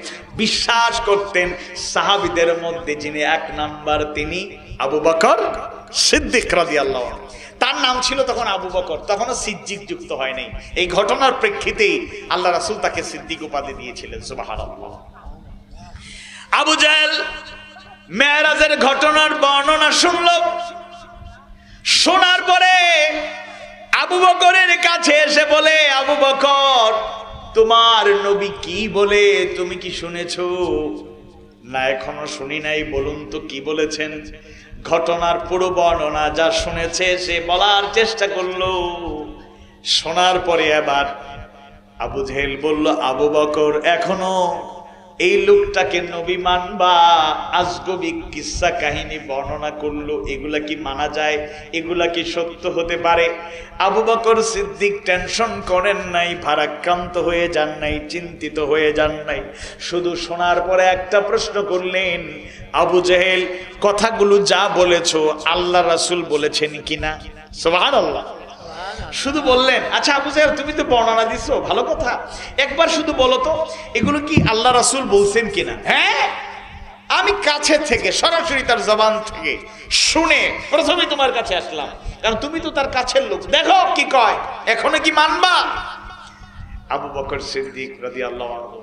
বিশ্বাস করতেন, সাহাবীদের মধ্যে যিনি 1 নাম্বার, তিনি আবু বকর সিদ্দিক রাদিয়াল্লাহু আনহু। তার নাম ছিল তখন আবু বকর, তখনও সিদ্দিক যুক্ত হয় নাই। এই ঘটনার প্রেক্ষিতে আল্লাহ রাসূল তাকে সিদ্দিক উপাধি দিয়েছিলেন। সুবহানাল্লাহ। আবু জাহেল মেরাজের ঘটনার বর্ণনা শুনলো। শোনার পরে আবু বকরের কাছে এসে বলে, আবু বকর, তোমার নবী কি বলে তুমি কি শুনেছো? না, এখনো শুনি নাই। বলুন তো কি বলেছেন? ঘটনার পুরো বর্ণনা যা শুনেছে সে বলার চেষ্টা করলো। শোনার পরে আবার আবু জাহেল বলল, আবু বকর, এখনো এই লোকটাকে নবী মানবা? আজগবি কিসসা কাহিনী বর্ণনা করলো, এগুলা কি মানা যায়? এগুলা কি সত্য হতে পারে? আবু বকর সিদ্দিক টেনশন করেন নাই, ভারাক্রান্ত হয়ে যান নাই, চিন্তিত হয়ে যান নাই। শুধু শোনার পরে একটা প্রশ্ন করলেন, আবু জাহেল, কথাগুলো যা বলেছো আল্লাহ রাসূল বলেছেন কিনা? সুবহানাল্লাহ। শুধু বললেন, আচ্ছা আবু জাহেল, তুমি তো বর্ণনা দিছো, ভালো কথা, একবার শুধু বলো তো এগুলো কি আল্লাহ রাসূল বলছেন কিনা? হ্যাঁ, আমি কাছে থেকে সরাসরি তার জবান থেকে শুনে প্রথমে তোমার কাছে আসলাম, কারণ তুমি তো তার কাছের লোক, দেখো কি কয়, এখনো কি মানবা? আবু বকর সিদ্দিক রাদিয়াল্লাহু আনহু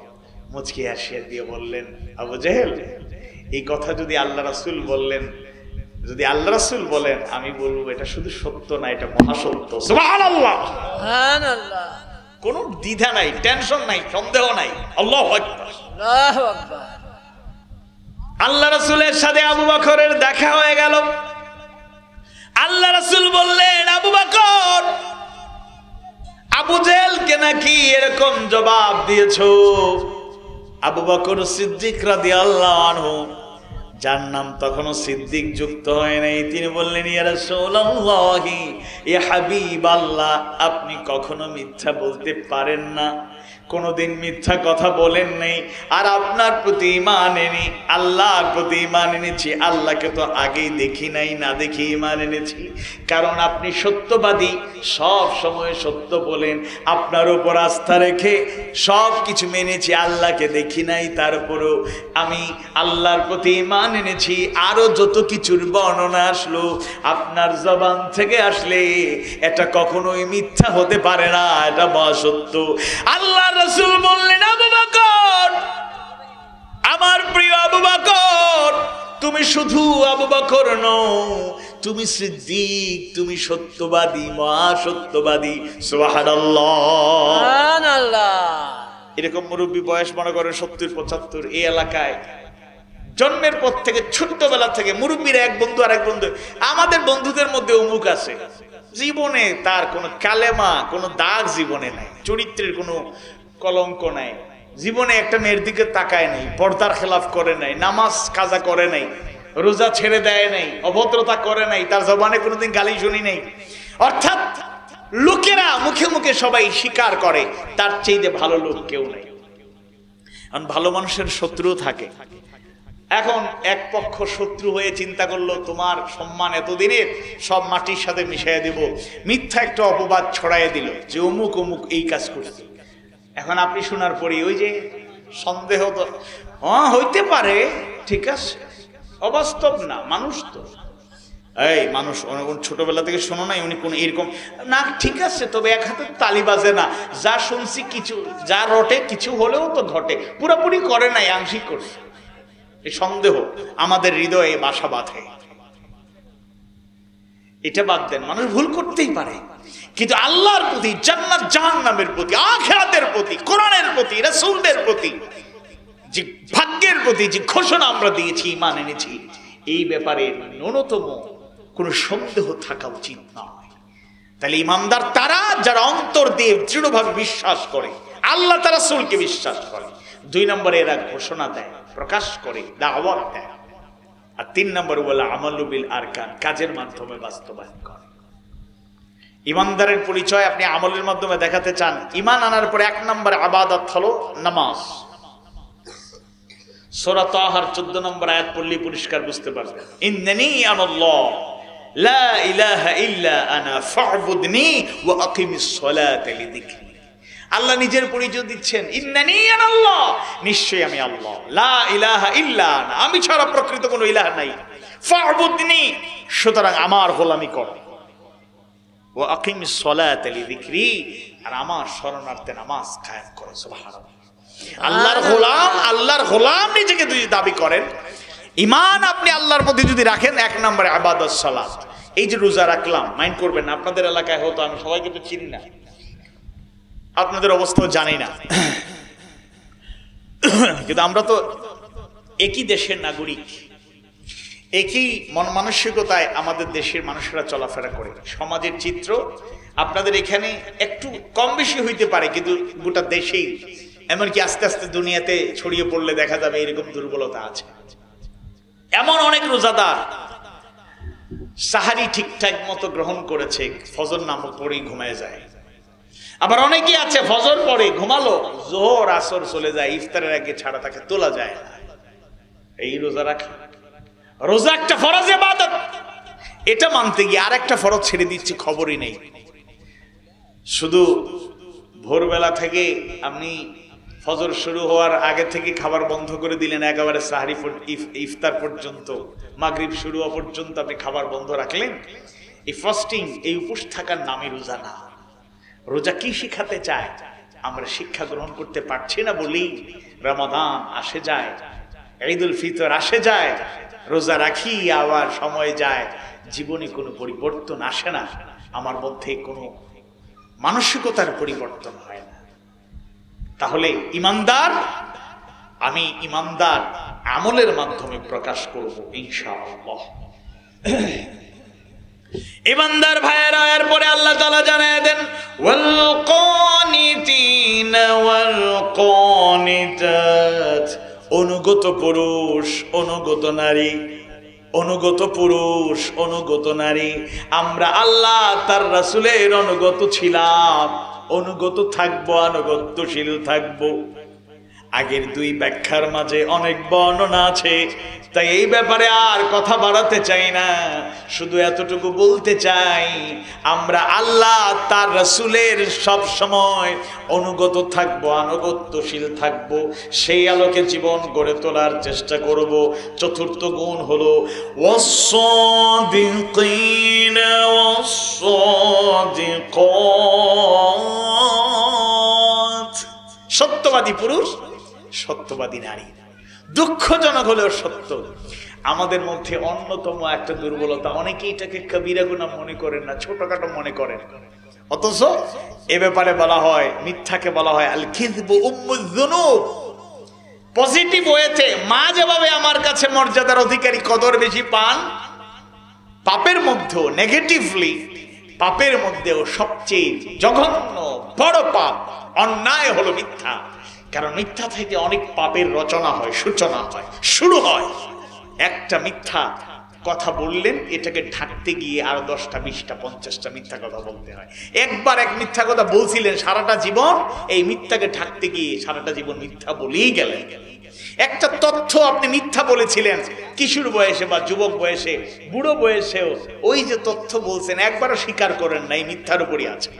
মুচকি হাসিয়ে দিয়ে বললেন, আবু জাহেল, এই কথা যদি আল্লাহ রাসূল বললেন, যদি আল্লাহ রাসূল বলেন, আমি বলবো এটা শুধু সত্য না, এটা মহাসত্য। সুবহানাল্লাহ, সুবহানাল্লাহ। কোনো দ্বিধা নাই, টেনশন নাই, সন্দেহ নাই। আল্লাহু আকবার, আল্লাহু আকবার। আল্লাহ রাসূলের সাথে আবু বকরের দেখা হয়ে গেল। আল্লাহ রাসূল বললেন, আবু বকর, আবু জাহেলকে নাকি এরকম জবাব দিয়েছো? আবু বকর সিদ্দিক রাদিয়াল্লাহু আনহু, যার নাম তখনও সিদ্দিক যুক্ত হয় নাই, তিনি বললেন, ইয়া রাসূলুল্লাহি, ইয়া হাবিবাল্লাহ, আপনি কখনো মিথ্যা বলতে পারেন না, কোনোদিন মিথ্যা কথা বলেন নাই। আর আপনার প্রতি ঈমান এনে, আল্লাহর প্রতি ঈমান এনেছি। আল্লাহকে তো আগেই দেখি নাই, না দেখি ঈমান এনেছি, কারণ আপনি সত্যবাদী, সব সময় সত্য বলেন। আপনার উপর আস্থা রেখে সব কিছু মেনেছি, আল্লাহকে দেখি নাই, তারপরেও আমি আল্লাহর প্রতি ঈমান এনেছি। আরো যত কিছুর বর্ণনা আসলো আপনার জবান থেকে আসলে এটা কখনোই মিথ্যা হতে পারে না, এটা সত্য। আল্লাহ রাসূল বললেন, আবু বকর, আমার প্রিয় আবু বকর, তুমি শুধু আবু বকর নও, তুমি সিদ্দিক, তুমি সত্যবাদী, মহা সত্যবাদী। সুবহানাল্লাহ। এরকম মুরব্বী বয়স মনে করেন 70-75, এই এলাকায় জন্মের পর থেকে ছোট্টবেলা থেকে মুরব্বীরা এক বন্ধু আর এক বন্ধু, আমাদের বন্ধুদের মধ্যে অমুক আছে, জীবনে তার কোনো কালেমা, কোনো দাগ জীবনে নাই, চরিত্রের কোনো কলঙ্ক নাই, জীবনে একটা মেয়ের দিকে তাকায় নাই, পর্দার খেলাফ করে নাই, নামাজ কাজা করে নাই, রোজা ছেড়ে দেয় নাই, অভদ্রতা করে নাই, তার জবানে কোনোদিন গালি শুনি নাই। অর্থাৎ লোকেরা মুখে মুখে সবাই স্বীকার করে তার চেয়ে ভালো লোক কেউ নাই। কারণ ভালো মানুষের শত্রু থাকে। এখন এক পক্ষ শত্রু হয়ে চিন্তা করলো তোমার সম্মান এতদিনের সব মাটির সাথে মিশিয়ে দেব, মিথ্যা একটা অপবাদ ছড়াইয়ে দিল যে অমুক অমুক এই কাজ করছে। এখন আপনি শোনার পরে ওই যে সন্দেহ তো হইতে পারে, ঠিক আছে, অবাস্তব না, মানুষ তো, এই মানুষ ছোটবেলা থেকে শোনো নাই উনি কোন এরকম না, ঠিক আছে, তবে এক হাতে তালি বাজে না, যা শুনছি কিছু যা রটে কিছু হলেও তো ঘটে, পুরোপুরি করে নাই, আংশিক করছে। এই সন্দেহ আমাদের হৃদয়ে বাসা বাঁধে। এটা বাদ দেন, মানুষ ভুল করতেই পারে, কিন্তু আল্লাহর প্রতি, জান্নাত জাহান্নামের প্রতি, আখিরাতের প্রতি, কোরআনের প্রতি, রাসূলদের প্রতি যে ভাগ্যের প্রতি যে ঘোষণা আমরা দিয়েছি, ঈমান এনেছি, এই ব্যাপারে ন্যূনতম কোনো সন্দেহ থাকা উচিত নয়। তাহলে ঈমানদার তারা যারা অন্তর দিয়ে দৃঢ়ভাবে বিশ্বাস করে, আল্লাহ তার রাসূলকে বিশ্বাস করে। 2 নম্বরে এরা ঘোষণা দেয়, প্রকাশ করে, দাওয়াত দেয়। আর 3 নম্বরে বলে আমালু বিল আরকান, কাজের মাধ্যমে বাস্তবায়ন করে। ঈমানদারের পরিচয় আপনি আমলের মাধ্যমে দেখাতে চান, ঈমান আনার পরে 1 নম্বর ইবাদত হলো নামাজ। সূরা তাহার 14 নম্বর আয়াত পড়লে পরিষ্কার বুঝতে পারবেন, ইন্নানি আনাল্লাহ লা ইলাহা ইল্লা আনা ফা'বুদনি ওয়া আকিমিস সালাতা লিযিকরি। আল্লাহ নিজের পরিচয় দিচ্ছেন, ইন্নানি আনাল্লাহ, নিশ্চয়ই আমি আল্লাহ, লা ইলাহা ইল্লা আনা, আমি ছাড়া প্রকৃত কোনো ইলাহ নাই, ফা'বুদনি, সুতরাং আমার গোলামি কর, ওয়া আকিমিস সালাতা লিযিকরি, আর আমার শরণার্থে নামাজ কায়েম করো। সুবহানাল্লাহ। আল্লাহর গোলাম নিজেকে যদি দাবি করেন, ঈমান আপনি আল্লাহর প্রতি যদি রাখেন, 1 নম্বরে ইবাদত সালাত। এই যে রোজা রাখলাম, মাইন্ড করবেন না, আপনাদের এলাকায় হতো, আমি সবাইকে তো চিনি না, আপনাদের অবস্থাও জানি না, কিন্তু আমরা তো একই দেশের নাগরিক, একই মন মানসিকতায় আমাদের দেশের মানুষেরা চলাফেরা করে। সমাজের চিত্র আপনাদের এখানে একটু কম বেশি হইতে পারে, কিন্তু গোটা দেশেই, এমনকি আস্তে আস্তে দুনিয়াতে ছড়িয়ে পড়লে দেখা যাবে এরকম দুর্বলতা আছে। এমন অনেক রোজাদার সাহারি ঠিকঠাক মতো গ্রহণ করেছে, ফজর নামাজ পড়েই ঘুমায় যায়। আবার অনেকে আছে ফজর পড়ে ঘুমালো, জোহর আসর চলে যায়, ইফতারের আগে ছাড়া তাকে তোলা যায় না। এই রোজা রাখা, রোজা একটা ফরজ ইবাদত, এটা মানতে গিয়ে আর একটা ফরজ ছেড়ে দিচ্ছে, খবরই নেই। শুধু ভোরবেলা থেকে আপনি ফজর শুরু হওয়ার আগে থেকে খাবার বন্ধ করে দিলেন, একেবারে সাহারি ইফতার পর্যন্ত, মাগরিব শুরু হওয়া পর্যন্ত আপনি খাবার বন্ধ রাখলেন। এই ফাস্টিং, এই উপোস থাকার নামই রোজা না। রোজা কি শিখাতে চায় আমরা শিক্ষা গ্রহণ করতে পারছি না বলেই রমাদান আসে যায়, ঈদুল ফিতর আসে যায়, রোজা রাখি, আবার সময় যায়, জীবনে কোনো পরিবর্তন আসে না, আমার মধ্যে কোনো মানসিকতার পরিবর্তন হয় না। তাহলে ঈমানদার, আমি ঈমানদার আমলের মাধ্যমে প্রকাশ করব ইনশাআল্লাহ। ঈমানদার ভাইয়েরা, এরপরে আল্লাহ তাআলা জানায় দেন, ওয়াল কানিতিনা ওয়াল কানিতাত, অনুগত পুরুষ, অনুগত নারী, অনুগত পুরুষ, অনুগত নারী, আমরা আল্লাহ তার রাসূলের অনুগত ছিলাম, অনুগত থাকবো, আনুগত্যশীল থাকবো। আগের 2 ব্যাখ্যার মাঝে অনেক বর্ণনা আছে, তাই এই ব্যাপারে আর কথা বাড়াতে চাই না, শুধু এতটুকু বলতে চাই, আমরা আল্লাহ তার রাসূলের সব সময় অনুগত থাকবো, আনুগত্যশীল থাকবো, সেই আলোকে জীবন গড়ে তোলার চেষ্টা করব। চতুর্থ গুণ হলো ওয়াস-সাদিকিনা ওয়াস-সাদিকাত, সত্যবাদী পুরুষ, সত্যবাদী নারী। দুঃখজনক হলেও সত্য, আমাদের মধ্যে অন্যতম একটা দুর্বলতা, অনেকেই এটাকে কবিরা গুনাহ মনে করেন না, ছোটখাটো মনে করেন। অথচ এ ব্যাপারে বলা হয়, মিথ্যাকে বলা হয় আল কিযবু উম্মুয যুনুব। পজিটিভ ওয়েতে মা যেভাবে আমার কাছে মর্যাদার অধিকারী, কদর বেশি পান, পাপের মধ্যেও নেগেটিভলি, পাপের মধ্যেও সবচেয়ে জঘন্য বড় পাপ, অন্যায় হলো মিথ্যা। কারণ মিথ্যা থেকে অনেক পাপের রচনা হয়, সূচনা হয়, শুরু হয়। একটা মিথ্যা কথা বললেন, এটাকে ঢাকতে গিয়ে আরো 10টা 20টা 50টা মিথ্যা কথা বলতে হয়। একবার এক মিথ্যা কথা বলছিলেন, সারাটা জীবন এই মিথ্যাকে ঢাকতে গিয়ে সারাটা জীবন মিথ্যা বলেই গেলেন। একটা তথ্য আপনি মিথ্যা বলেছিলেন কিশোর বয়সে বা যুবক বয়সে, বুড়ো বয়সেও ওই যে তথ্য বলছেন একবারও স্বীকার করেন না, এই মিথ্যার উপরই আছে।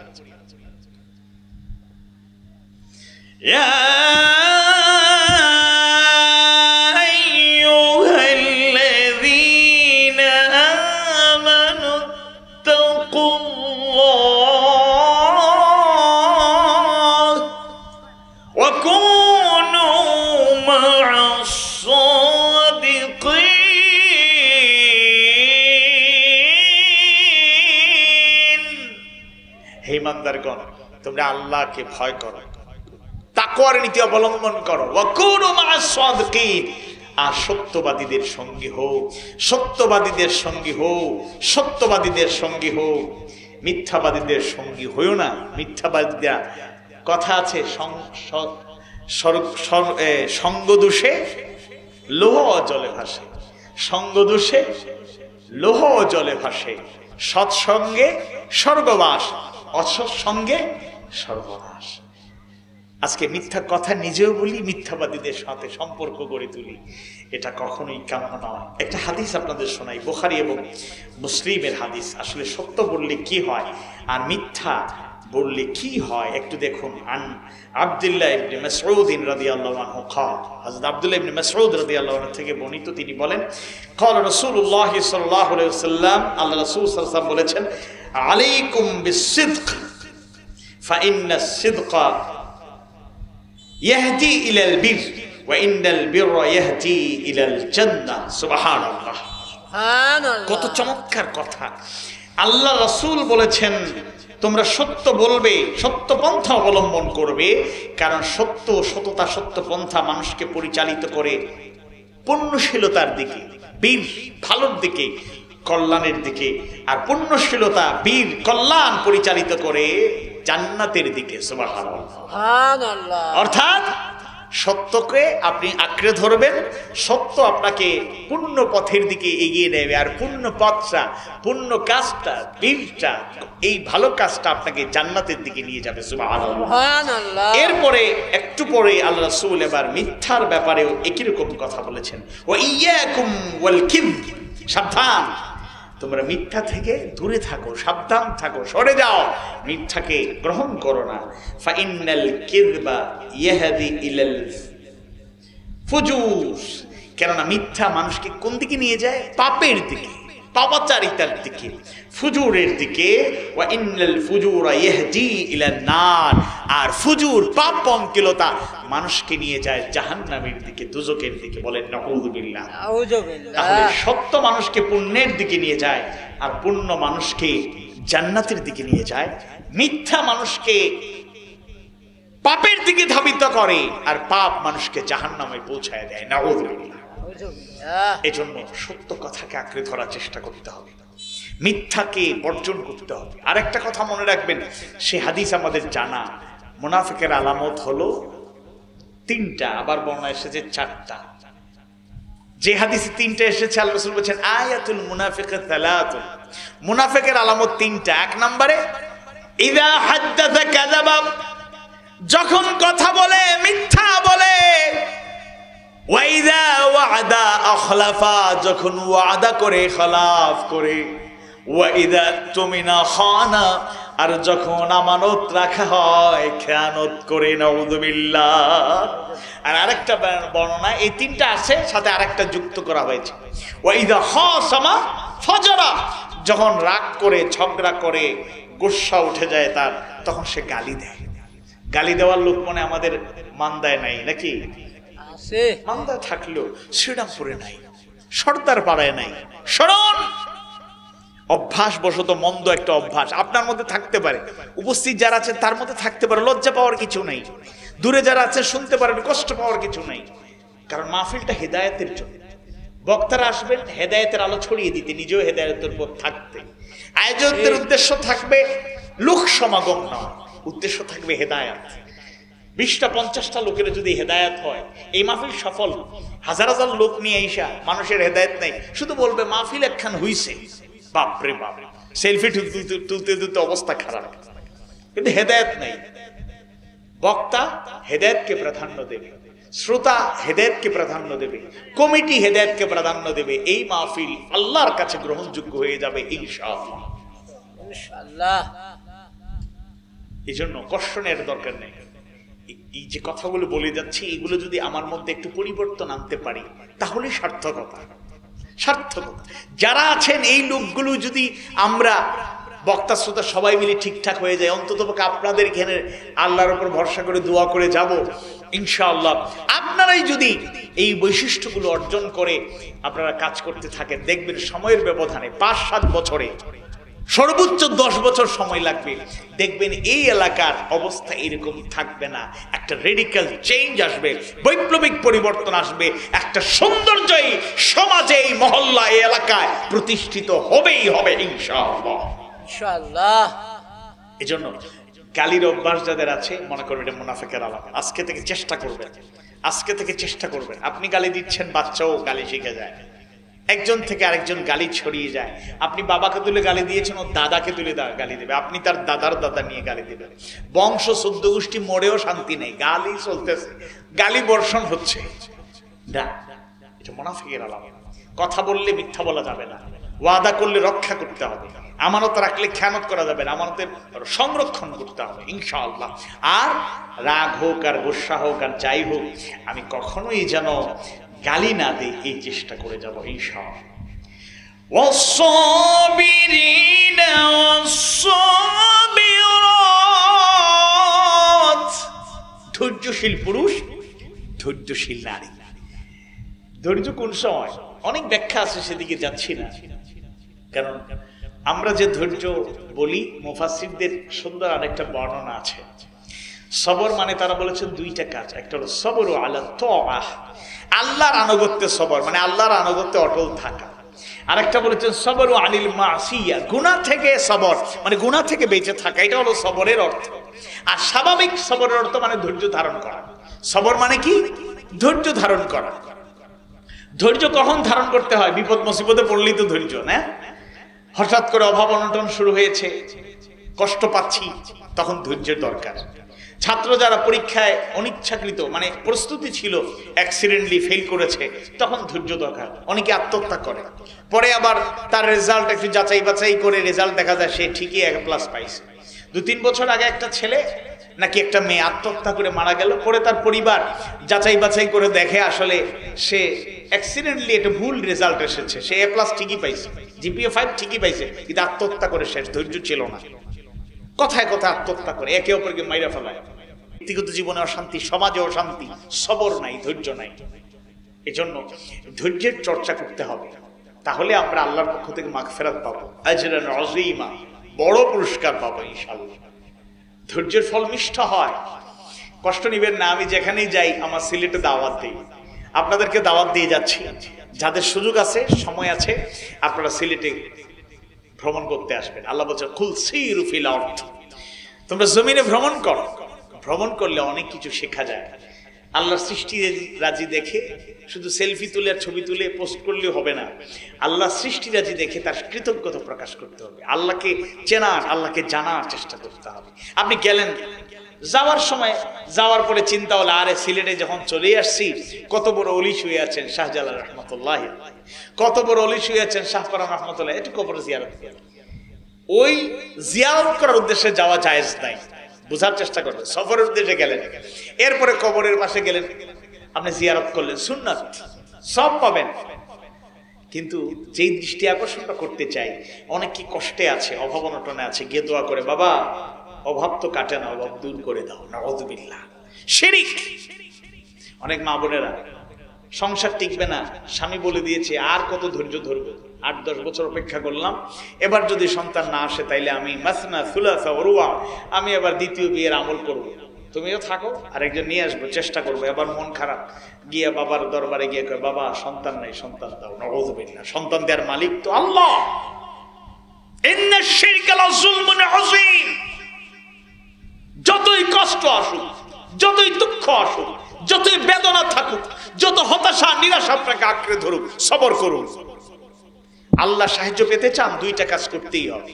হে ইমানদারগণ, তোমরা আল্লাহকে ভয় করো, তাকওয়ার নীতি অবলম্বন করো, ওয়াকুনু মা'আস সাদিকিন, আর সত্যবাদীদের সঙ্গী হও, সত্যবাদীদের সঙ্গী হও, সত্যবাদীদের সঙ্গী হও, মিথ্যাবাদীদের সঙ্গী হইও না। মিথ্যাবাদীরা, কথা আছে, সঙ্গদোষে লোহ জলে ভাসে, সঙ্গদোষে লোহ জলে ভাসে, সৎসঙ্গে স্বর্গবাস, অসৎসঙ্গে সর্বনাশ। আজকে মিথ্যা কথা নিজেও বলি, মিথ্যাবাদীদের সাথে সম্পর্ক গড়ে তুলি, এটা কখনোই কাম্য নয়। একটা হাদিস আপনাদের শোনাই, বুখারী এবং মুসলিমের হাদিস। আসলে সত্য বললে কি হয় আর মিথ্যা বললে কি হয় একটু দেখুন। আন আব্দুল্লাহ ইবনে মাসউদ রাদিয়াল্লাহু আনহু قال, হযরত আব্দুল্লাহ ইবনে মাসউদ রাদিয়াল্লাহু আনহু থেকে বর্ণিত, তিনি বলেন, قال রাসূলুল্লাহ সাল্লাল্লাহু আলাইহি ওয়াসাল্লাম, আল্লাহ রাসূল সাল্লাল্লাহু আলাইহি ওয়াসাল্লাম বলেছেন, আলাইকুম বিস-সিদক ফাইন্নাস সিদকা ইয়াহদি ইলাল বির ওয়া ইন্নাল বিররা ইয়াহদি ইলাল জান্নাহ। সুবহানাল্লাহ, সুবহানাল্লাহ। কত চমৎকার কথা! আল্লাহ রাসূল বলেছেন, তোমরা সত্য বলবে, সত্য পন্থা অবলম্বন করবে, কারণ সত্য, সততা, সত্য পন্থা মানুষকে পরিচালিত করে পুণ্যশীলতার দিকে, বীর ভালোর দিকে, কল্যাণের দিকে। আর পুণ্যশীলতা, বীর, কল্যাণ পরিচালিত করে জান্নাতের দিকে। সুবহানাল্লাহ, সুবহানাল্লাহ। অর্থাৎ সত্যকে আপনি আঁকড়ে ধরবেন, সত্য আপনাকে পুণ্য পথের দিকে এগিয়ে নেবে, আর পুণ্য পথটা, পুণ্য কাজটা, বীরটা, এই ভালো কাজটা আপনাকে জান্নাতের দিকে নিয়ে যাবে। সুবহানাল্লাহ। এরপরে একটু পরে আল্লাহ রাসূল এবার মিথ্যার ব্যাপারেও একই রকম কথা বলেছেন, ওয়া ইয়াকুম ওয়াল কিযব, সাবধান, তোমরা মিথ্যা থেকে দূরে থাকো, সাবধান থাকো, সরে যাও, মিথ্যাকে গ্রহণ করো না। ফাইন্নাল কিযবা ইয়াহদি ইলাল ফুজুর, কেননা মিথ্যা মানুষকে কোন দিকে নিয়ে যায়? পাপের দিকে, পাপাচারিতার দিকে, ফুজুরের দিকে। ওয়া ইন্নাল ফুজুরা ইয়াহদি ইলান নার, আর ফুজুর, পাপ পঙ্কিলতা মানুষকে নিয়ে যায় জাহান্নামের দিকে, দোজখের দিকে। বলেন নাউযুবিল্লাহ, নাউযুবিল্লাহ। তাহলে সত্য মানুষকে পুণ্যের দিকে নিয়ে যায়, আর পুণ্য মানুষকে জান্নাতের দিকে নিয়ে যায়। মিথ্যা মানুষকে পাপের দিকে ধাবিত করে, আর পাপ মানুষকে জাহান্নামে পৌঁছায় দেয়। নাউযুবিল্লাহ। এজন্য সত্য কথাকে আঁকড়ে ধরার চেষ্টা করতে হবে, মিথ্যাকে বর্জন করতে হবে। আরেকটা কথা মনে রাখবেন, সে হাদিস আমাদের জানা, মুনাফিকের আলামত হলো 3টা, আবার বর্ণনা এসেছে 4টা। যে হাদিসে 3টা এসেছে, আল্লাহ রাসূল বলেছেন, আয়াতুল মুনাফিক সালাতুন, মুনাফিকের আলামত 3টা। 1 নম্বরে, ইযা হাদাসা কাযাবা, যখন কথা বলে মিথ্যা বলে। ওয়া ইযা ওয়া'দা আখলাফা, যখন ওয়াদা করে খলাফ করে। ওয়া ইযা তুমিনা খানা, আর যখন আমানত রাখা হয় খেয়ানত করে। নাউযুবিল্লাহ। আর আরেকটা বর্ণনা, এই 3টা আছে, সাথে আরেকটা যুক্ত করা হয়েছে, ওয়া ইযা খাসামা ফাজারা, যখন রাগ করে, ঝগড়া করে, গোসা উঠে যায় তার, তখন সে গালি দেয়। গালি দেওয়ার লোক মনে আমাদের মান দেয় নাই নাকি? মান্দা থাকলো শ্রীরামপুরে নাই, সর্দার পাড়ায় নাই। স্মরণ অভ্যাস বশত মন্দ একটা অভ্যাস আপনার মধ্যে থাকতে পারে, উপস্থিত যারা আছেন তার মধ্যে থাকতে পারে, লজ্জা পাওয়ার কিছু নেই। দূরে যারা আছে শুনতে পারেন, কষ্ট পাওয়ার কিছু নেই। কারণ মাহফিলটা হেদায়েতের জন্য, বক্তারা আসবেন হেদায়েতের আলো ছড়িয়ে দিতে, নিজেও হেদায়েতের উপর থাকতে। আয়োজকদের উদ্দেশ্য থাকবে লোক সমাগম নয়, উদ্দেশ্য থাকবে হেদায়েত। 20টা 50টা লোকের যদি হেদায়েত হয় এই মাহফিল সফল। হাজার হাজার লোক নিয়ে আইসা মানুষের হেদায়েত নাই, শুধু বলবে মাহফিল একখান হইছে, বাপরে বাপ, সেলফি তুলতে তুলতে অবস্থা খারাপ, কিন্তু হেদায়েত নাই। বক্তা হেদায়েতকে প্রাধান্য দেবে, শ্রোতা হেদায়েতকে প্রাধান্য দেবে, কমিটি হেদায়েতকে প্রাধান্য দেবে। এই মাহফিল আল্লাহর কাছে গ্রহণযোগ্য হয়ে যাবে ইনশাআল্লাহ। ইনশাআল্লাহ। এই জন্য কষ্ট নেওয়ার দরকার নেই। এই যে কথাগুলো বলে যাচ্ছি, এগুলো যদি আমার মধ্যে একটু পরিবর্তন আনতে পারি তাহলে সার্থকতা। সার্থকতা যারা আছেন এই লোকগুলো যদি আমরা বক্তা শ্রোতা সবাই মিলে ঠিকঠাক হয়ে যায়, অন্ততপক্ষে আপনাদের এখানে আল্লাহর উপর ভরসা করে দোয়া করে যাব ইনশাআল্লাহ। আপনারাই যদি এই বৈশিষ্ট্যগুলো অর্জন করে আপনারা কাজ করতে থাকেন, দেখবেন সময়ের ব্যবধানে 5-7 বছরে, সর্বোচ্চ 10 বছর সময় লাগবে, দেখবেন এই এলাকার অবস্থা এরকম থাকবে না। একটা রেডিক্যাল চেঞ্জ আসবে, বৈপ্লবিক পরিবর্তন আসবে, একটা সৌন্দর্যই সমাজে এই মহল্লা এই এলাকায় প্রতিষ্ঠিত হবেই হবে ইনশাআল্লাহ। ইনশাআল্লাহ। এজন্য গালির অভ্যাস যাদের আছে মনে করবেন এটা মুনাফিকের আলামত। আজকে থেকে চেষ্টা করবেন, আজকে থেকে চেষ্টা করবেন। আপনি গালি দিচ্ছেন, বাচ্চাও গালি শিখে যায়, একজন থেকে আরেকজন গালি ছড়িয়ে যায়। আপনি বাবাকে তুলে গালি দিয়েছেন, ও দাদাকে তুলে গালি দেবে, আপনি তার দাদার দাদা নিয়ে গালি দেবেন। বংশ 14 গোষ্ঠী মরেও শান্তি নেই, গালি চলতেছে, গালি বর্ষণ হচ্ছে। না, এটা মুনাফিকের আলামত। কথা বললে মিথ্যা বলা যাবে না, ওয়াদা করলে রক্ষা করতে হবে, আমানত রাখলে খেয়ানত করা যাবে না, আমানতের সংরক্ষণ করতে হবে ইনশাআল্লাহ। আর রাগ হোক আর গোসা হোক আর যাই হোক, আমি কখনোই যেন গালি না দেই এই চেষ্টা করে যাব ইনশাআল্লাহ। ওয়াসসাবিরিনা ওয়াসসাবিরাত, ধৈর্যশীল পুরুষ, ধৈর্যশীল নারী। ধৈর্য কোন সময়? অনেক ব্যাখ্যা আছে, সেদিকে যাচ্ছি না। কারণ আমরা যে ধৈর্য বলি, মুফাসসিরদের সুন্দর আরেকটা বর্ণনা আছে। সবর মানে তারা বলেছেন 2টা কাজ, একটা হলো সবরু আলা তাআহ, আল্লাহর আনুগত্যে সবর, মানে আল্লাহর আনুগত্যে অটল থাকা। আরেকটা বলেছেন সবরু আনিল মাসিয়া, গুনাহ থেকে সবর, মানে গুনাহ থেকে বেঁচে থাকা, এটা হলো সবরের অর্থ। আর স্বাভাবিক সবরের অর্থ মানে ধৈর্য ধারণ করা। সবর মানে কি? ধৈর্য ধারণ করা। ধৈর্য কখন ধারণ করতে হয়? বিপদ মুসিবতে পড়লেই তো ধৈর্য না। হঠাৎ করে অভাব অনটন শুরু হয়েছে, কষ্ট পাচ্ছি, তখন ধৈর্যের দরকার। ছাত্র যারা পরীক্ষায় অনিচ্ছাকৃত মানে প্রস্তুতি ছিল, অ্যাক্সিডেন্টলি ফেল করেছে, তখন ধৈর্য দরকার। অনেকে আত্মহত্যা করে, পরে আবার তার রেজাল্ট একটু যাচাই বাছাই করে রেজাল্ট দেখা যায় সে ঠিকই A+ পাইছে। 2-3 বছর আগে একটা ছেলে নাকি একটা মেয়ে আত্মহত্যা করে মারা গেল, পরে তার পরিবার যাচাই বাছাই করে দেখে আসলে সে অ্যাক্সিডেন্টলি একটা ভুল রেজাল্ট এসেছে, সে A+ ঠিকই পাইছে, GPA 5 ঠিকই পাইছে, কিন্তু আত্মহত্যা করে শেষ, ধৈর্য ছিল না। কথায় কথায় আত্মহত্যা করে, একে অপরকে মাইরা ফেলায়। ব্যক্তিগত জীবনে অশান্তি, সমাজে অশান্তি, সবর নাই, ধৈর্য নাই। এজন্য ধৈর্যের চর্চা করতে হবে, তাহলে আমরা আল্লাহর পক্ষ থেকে মাগফিরাত পাবো, আজরান আযীমা, বড় পুরস্কার পাবো ইনশাআল্লাহ। ধৈর্যের ফল মিষ্ট হয়, কষ্ট নিবেন না। আমি যেখানেই যাই আমার সিলেটে দাওয়াত দিই, আপনাদেরকে দাওয়াত দিয়ে যাচ্ছি, যাদের সুযোগ আছে সময় আছে আপনারা সিলেটে ভ্রমণ করতে আসবেন। আল্লাহ বলছে কুল সিরু ফিল আরদ, তোমরা জমিনে ভ্রমণ করো। ভ্রমণ করলে অনেক কিছু শেখা যায়। আল্লাহর সৃষ্টি রাজি দেখে শুধু সেলফি তুলে আর ছবি তুলে পোস্ট করলে হবে না। আল্লাহর সৃষ্টি রাজি দেখে তার কৃতজ্ঞতা প্রকাশ করতে হবে, আল্লাহকে চেনার, আল্লাহকে জানার চেষ্টা করতে হবে। আপনি গেলেন, যাওয়ার সময় যাওয়ার পরে চিন্তা হলো আরে সিলেটে যখন চলে আসছি, কত বড় অলি শুয়ে আছেন শাহজালাল রহমতুল্লাহ, কত বড় অলি শুয়ে আছেন শাহপরান রহমতুল্লাহ, একটু কবর জিয়ারত করেন। ওই জিয়ারত করার উদ্দেশ্যে যাওয়া জায়েজ নাই, বোঝার চেষ্টা করবেন। সফরের উদ্দেশ্যে গেলেন, এরপরে কবরের পাশে গেলেন, আপনি জিয়ারত করলেন, সুন্নাত সব পাবেন। কিন্তু যেই দৃষ্টি আকর্ষণটা করতে চাই, অনেক কি কষ্টে আছে, অভাব অনটনে আছে, গিয়ে দোয়া করে, বাবা অভাব তো কাটে না, অভাব দূর করে দাও, নাউযুবিল্লাহ। শিরক, অনেক মা বোনেরা সংসার টিকবে না, স্বামী বলে দিয়েছে আর কত ধৈর্য ধরবো, 8-10 বছর অপেক্ষা করলাম, এবার যদি সন্তান না আসে তাইলে আমি মাসনা সুলাসা ওরুয়া, আমি এবার দ্বিতীয় বিয়ের আমল করব। তুমিও থাকো, আরেকজন নিয়ে আসবো, চেষ্টা করবো। এবার মন খারাপ, গিয়ে বাবার দরবারে গিয়ে কয়, বাবা সন্তান নাই, সন্তান দাও। নাউযুবিল্লাহ, সন্তান দেওয়ার মালিক তো আল্লাহ। ইন্নাশ শিরকা লাযুলমুন আযীম। যতই কষ্ট আসুক, যতই দুঃখ আসুক, যতই বেদনা থাকুক, যত হতাশা নিরাশা আপনাকে আঁকড়ে ধরুক, সবর করুন। আল্লাহ সাহায্য পেতে চান, দুইটা কাজ করতেই হবে।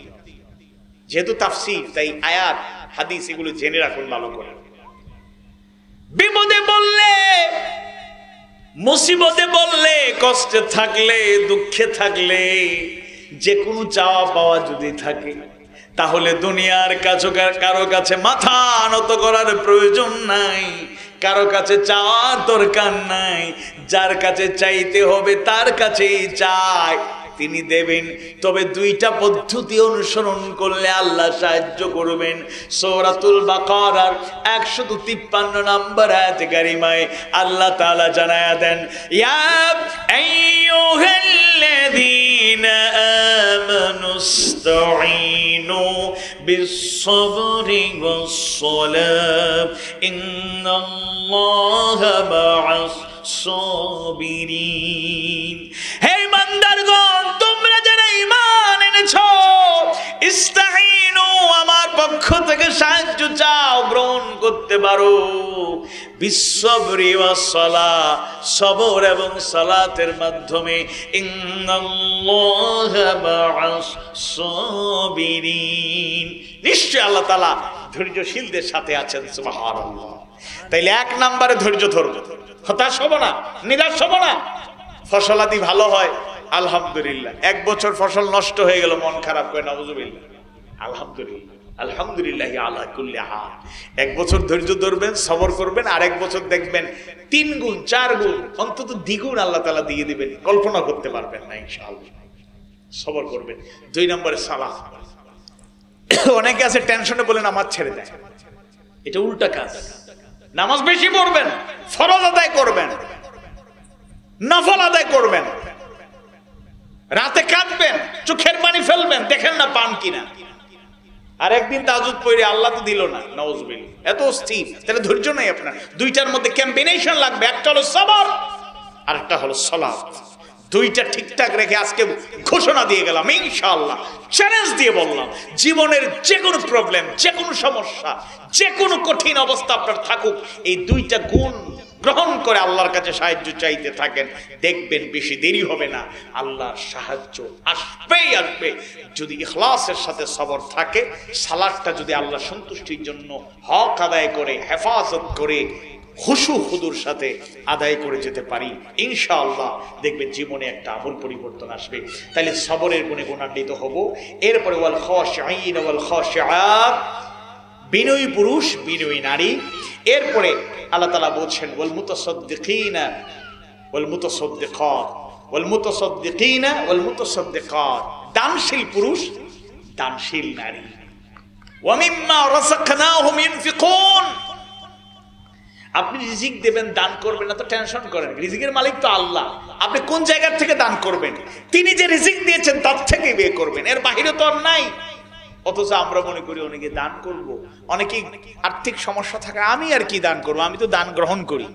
যেহেতু তাফসীর, তাই আয়াত হাদিস এগুলো জেনে রাখুন ভালো করে। বিপদে বললে, মুসিবতে বললে, কষ্টে থাকলে, দুঃখে থাকলে, যে কোনো চাওয়া পাওয়া যদি থাকে, তাহলে দুনিয়ার কারো কাছে মাথা নত করার প্রয়োজন নাই, কারো কাছে চাওয়ার দরকার নাই। যার কাছে চাইতে হবে তার কাছেই চাই, তিনি দেবেন। তবে দুইটা পদ্ধতি অনুসরণ করলে আল্লাহ সাহায্য করবেন। সূরাতুল বাকারার 153 নম্বর আয়াত কারিমায় আল্লাহ তাআলা জানায়া দেন, ইয়া আইয়ুহাল্লাযীনা আমানুস্তাঈনু বিস-সাবরি ওয়াস-সালাহ ইন্নাল্লাহা মা'আস সাবিরিন। হে ইমানদারগণ, তোমরা যারা ঈমান এনেছো, ইস্তাঈনু, আমার পক্ষ থেকে সাহায্য চাও, গ্রহণ করতে পারো। বিস-সাবরি ওয়াস-সালাহ, সবর এবং সালাতের মাধ্যমে। ইন্নাল্লাহা মা'আস সাবিরিন, নিশ্চয় আল্লাহ তাআলা ধৈর্যশীলদের সাথে আছেন। সুবহানাল্লাহ। তাইলে 1 নম্বরে ধৈর্য ধরবো, হতাশ হব না, নিরাশ হব না। ফসলাদি ভালো হয়, আলহামদুলিল্লাহ। 1 বছর ফসল নষ্ট হয়ে গেল, মন খারাপ করে, নাউযুবিল্লাহ, আলহামদুলিল্লাহ, আলহামদুলিল্লাহ আলা কুল্লি হাল। 1 বছর ধৈর্য ধরবেন, সবর করবেন, আর 1 বছর দেখবেন 3 গুণ 4 গুণ অন্তত দ্বিগুণ আল্লাহ তাআলা দিয়ে দিবেন, কল্পনা করতে পারবেন না ইনশাআল্লাহ। সবর করবেন। 2 নম্বরে সালাহ। অনেকে আছে টেনশনে বলে নামাজ ছেড়ে দেয়, এটা উল্টা কাজ। নামাজ বেশি পড়বেন, ফরজ আদায় করবেন, নফল আদায় করবেন, রাতে কাঁদবেন, চোখের পানি ফেলবেন, দেখেন না পান কিনা। আর একদিন তাহাজ্জুদ পড়ে আল্লাহ তো দিল না, নাউযুবিল্লাহ, এত স্থির। তাহলে ধৈর্য নাই আপনার। দুইটার মধ্যে কম্বিনেশন লাগবে, একটা হলো সবর, আরেকটা হলো সালাত। দুইটা ঠিকঠাক রেখে আজকে ঘোষণা দিয়ে গেলাম ইনশাআল্লাহ, চ্যালেঞ্জ দিয়ে বললাম, জীবনের যে কোনো প্রবলেম, যে কোনো সমস্যা, যে কোনো কঠিন অবস্থা আপনার থাকুক, এই দুইটা গুণ গ্রহণ করে আল্লাহর কাছে সাহায্য চাইতে থাকেন, দেখবেন বেশি দেরি হবে না, আল্লাহর সাহায্য আসবেই আসবে। যদি ইখলাসের সাথে সবর থাকে, সালাতটা যদি আল্লাহ সন্তুষ্টির জন্য হক আদায় করে, হেফাজত করে, খুশু খুদুর সাথে আদায় করে যেতে পারি, ইনশাআল্লাহ দেখবেন জীবনে একটা আমূল পরিবর্তন আসবে। তাহলে সবরের গুণে গুণান্বিত হব। এরপরে ওয়াল খাশিঈন ওয়াল খাশিআত, বিনয়ী পুরুষ, বিনয়ী নারী। এরপরে আল্লাহ তাআলা বলছেন ওয়াল মুতাসাদ্দিকিনা ওয়াল মুতাসাদ্দিকাত ওয়াল মুতাসাদ্দিকিনা ওয়াল মুতাসাদ্দিকাত, দানশীল পুরুষ, দানশীল নারী। ওয়া মিম্মা রাযাকনাহুম ইউনফিকুন, আপনি রিজিক দেবেন, দান করবেন না তো টেনশন করেন, রিজিকের মালিক তো আল্লাহ। আপনি কোন জায়গা থেকে দান করবেন? তিনি যে রিজিক দিয়েছেন তার থেকে বের করবেন, এর বাইরে তো আর নাই। অথচ আমরা মনে করি অনেকে দান করব, অনেকে আর্থিক সমস্যা থাকে, আমি আর কি দান করব, আমি তো দান গ্রহণ করি।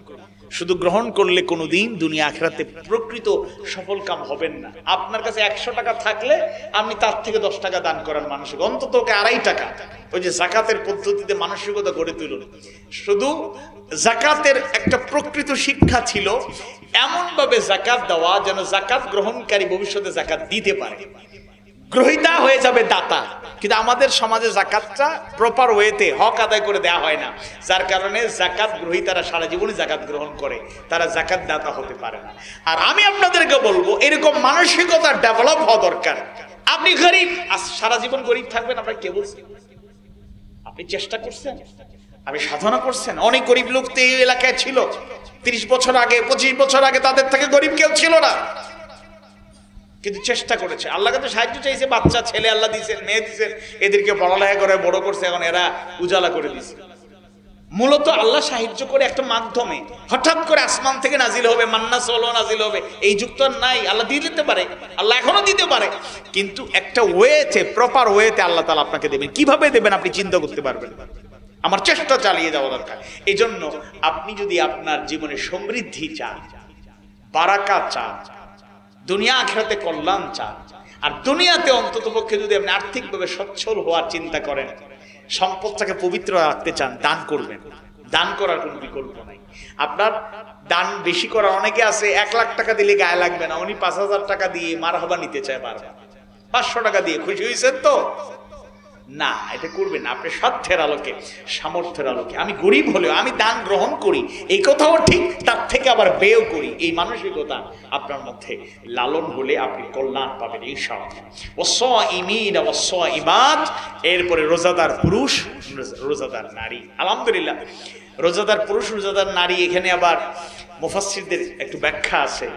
শুধু গ্রহণ করলে কোনোদিন দুনিয়া আখিরাতে প্রকৃত সফল কাম হবেন না। আপনার কাছে 100 টাকা থাকলে আপনি তার থেকে 10 টাকা দান করার মানসিক, অন্তত ওকে 2.5 টাকা, ওই যে যাকাতের পদ্ধতিতে মানসিকতা গড়ে তুলুন। শুধু যাকাতের একটা প্রকৃত শিক্ষা ছিল, এমন ভাবে যাকাত দেওয়া যেন যাকাত গ্রহণকারী ভবিষ্যতে যাকাত দিতে পারে, গ্রহীতা হয়ে যাবে দাতা। কিন্তু আমাদের সমাজে যাকাতটা প্রপার ওয়েতে হক আদায় করে দেওয়া হয় না, যার কারণে যাকাত গ্রহীতারা সারা জীবনই যাকাত গ্রহণ করে, তারা যাকাত দাতা হতে পারে না। আর আমি আপনাদেরকে বলবো, এরকম মানসিকতা ডেভেলপ হওয়া দরকার। আপনি গরিব, সারা জীবন গরিব থাকবেন, আপনার কে বলছে? আপনি চেষ্টা করছেন, আপনি সাধনা করছেন। অনেক গরিব লোক তো এই এলাকায় ছিল, 30 বছর আগে, 25 বছর আগে তাদের থেকে গরিব কেউ ছিল না, কিন্তু চেষ্টা করেছে, আল্লাহর কাছে সাহায্য চাইছে। বাচ্চা ছেলে আল্লাহ দিয়েছেন, মেয়ে দিয়েছেন, এদেরকে পড়ালেখা করে বড় করছে, এখন এরা উজালা করে দিয়েছে। মূলত আল্লাহ সাহায্য করে একটা মাধ্যমে, হঠাৎ করে আসমান থেকে নাজিল হবে, মান্না সলো নাজিল হবে, এই যুক্ত নাই। আল্লাহ দিয়ে দিতে পারে, আল্লাহ এখনো দিতে পারে, কিন্তু একটা ওয়েতে, প্রপার ওয়েতে আল্লাহ তাআলা আপনাকে দেবেন। কিভাবে দেবেন আপনি চিন্তা করতে পারবেন। আমার চেষ্টা চালিয়ে যাওয়া দরকার। এই জন্য আপনি যদি আপনার জীবনে সমৃদ্ধি চান, বারাকাত চান, দুনিয়া আখিরাতে কল্যাণ চান, আর দুনিয়াতে অন্ততপক্ষে যদি আপনি আর্থিকভাবে সচ্ছল হওয়ার চিন্তা করেন, সম্পদটাকে পবিত্র রাখতে চান, দান করবেন। দান করার কোনো বিকল্প নাই। আপনার দান বেশি করা, অনেকে আছে 1 লাখ টাকা দিলে গায়ে লাগবে না, উনি 5,000 টাকা দিয়ে মারহাবা নিতে চায় বারবার, 500 টাকা দিয়ে খুশি হয়েছেন তো না, এটা করবেন না। আপনি সাধ্যের আলোকে, সামর্থ্যের আলোকে, আমি গরিব হলেও আমি দান গ্রহণ করি, এই কথাও ঠিক, তার থেকে আবার ব্যয় করি, এই মানসিকতা আপনার মধ্যে লালন হলে আপনি কল্যাণ পাবেন ইনশাআল্লাহ। ওয়াসাইমিন ওয়াসাইমাত, এরপরে রোজাদার পুরুষ, রোজাদার নারী। আলহামদুলিল্লাহ, রোজাদার পুরুষ, রোজাদার নারী, এখানে আবার মুফাসসিরদের একটু ব্যাখ্যা আছে।